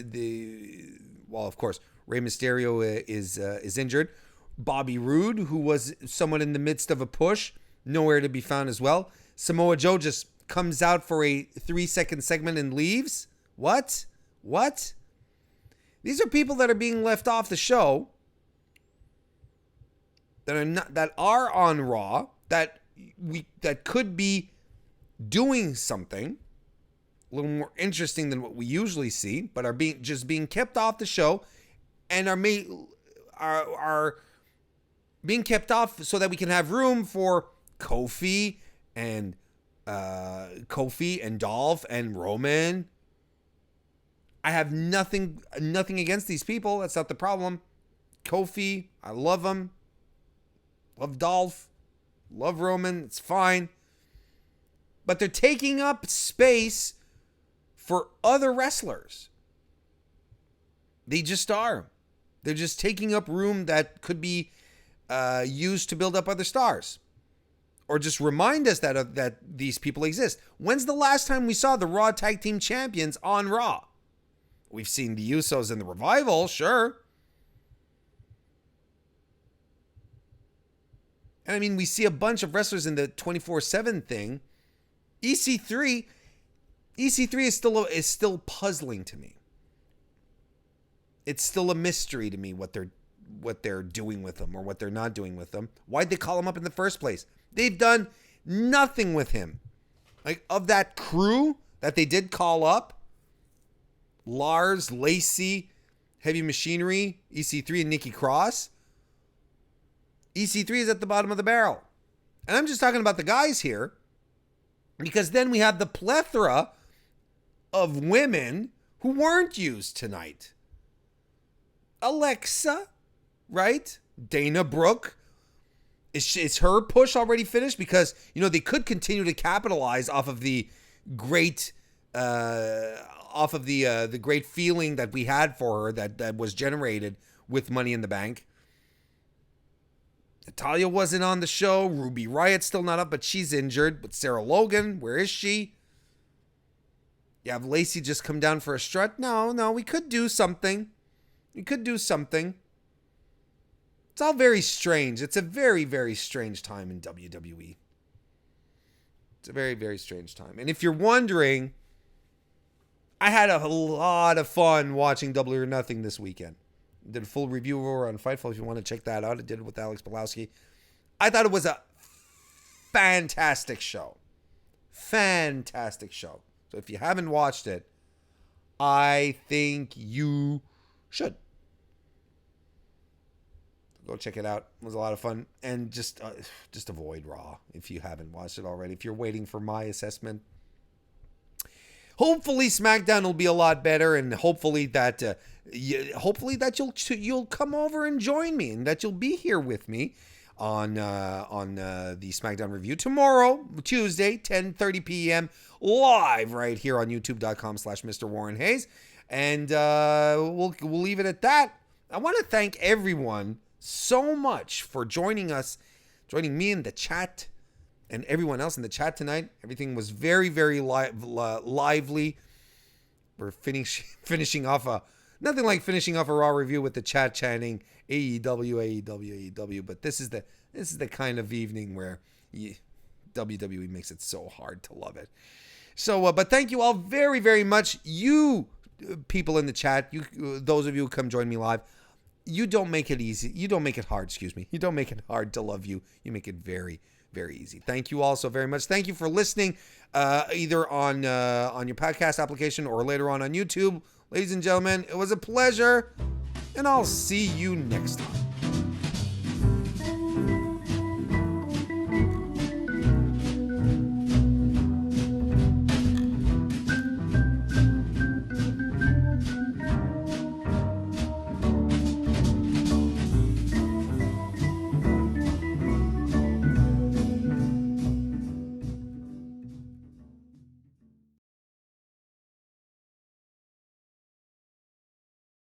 of course, Rey Mysterio is injured. Bobby Roode, who was someone in the midst of a push, nowhere to be found as well. Samoa Joe just comes out for a 3-second segment and leaves. What? These are people that are being left off the show, that are on Raw, that could be doing something a little more interesting than what we usually see, but are being kept off the show, and are being kept off so that we can have room for Kofi and Dolph and Roman. I have nothing against these people. That's not the problem. Kofi, I love him. Love Dolph. Love Roman. It's fine. But they're taking up space for other wrestlers. They just are. They're just taking up room that could be used to build up other stars. Or just remind us that these people exist. When's the last time we saw the Raw Tag Team Champions on Raw? We've seen the Usos in the Revival, sure. And I mean, we see a bunch of wrestlers in the 24/7 thing. EC3 is still puzzling to me. It's still a mystery to me what they're doing with him or what they're not doing with him. Why'd they call him up in the first place? They've done nothing with him. Like, of that crew that they did call up, Lars, Lacey, Heavy Machinery, EC3, and Nikki Cross, EC3 is at the bottom of the barrel. And I'm just talking about the guys here, because then we have the plethora of women who weren't used tonight. Alexa, right? Dana Brooke. Is her push already finished? Because, they could continue to capitalize off of the great the great feeling that we had for her that was generated with Money in the Bank. Natalya wasn't on the show. Ruby Riot's still not up, but she's injured. But Sarah Logan, where is she? You have Lacey just come down for a strut? No, we could do something. It's all very strange. It's a very, very strange time in WWE. It's a very, very strange time. And if you're wondering, I had a lot of fun watching Double or Nothing this weekend. Did a full review over on Fightful if you want to check that out. I did it with Alex Pulowski. I thought it was a fantastic show. Fantastic show. So if you haven't watched it, I think you should. Go check it out. It was a lot of fun. And just avoid Raw if you haven't watched it already. If you're waiting for my assessment, hopefully SmackDown will be a lot better, and hopefully that you'll come over and join me, and that you'll be here with me on the SmackDown review tomorrow, Tuesday, 10:30 p.m. live right here on YouTube.com/MrWarrenHayes, and we'll leave it at that. I want to thank everyone so much for joining me in the chat, and everyone else in the chat tonight. Everything was very, very lively. We're finishing off nothing like finishing off a Raw review with the chat chanting AEW, AEW, AEW. But this is the kind of evening where WWE makes it so hard to love it. So, but thank you all very, very much. You people in the chat, those of you who come join me live, you don't make it easy. You don't make it hard. Excuse me. You don't make it hard to love you. You make it very, very easy. Thank you all so very much. Thank you for listening, either on your podcast application or later on YouTube. Ladies and gentlemen, it was a pleasure, and I'll see you next time.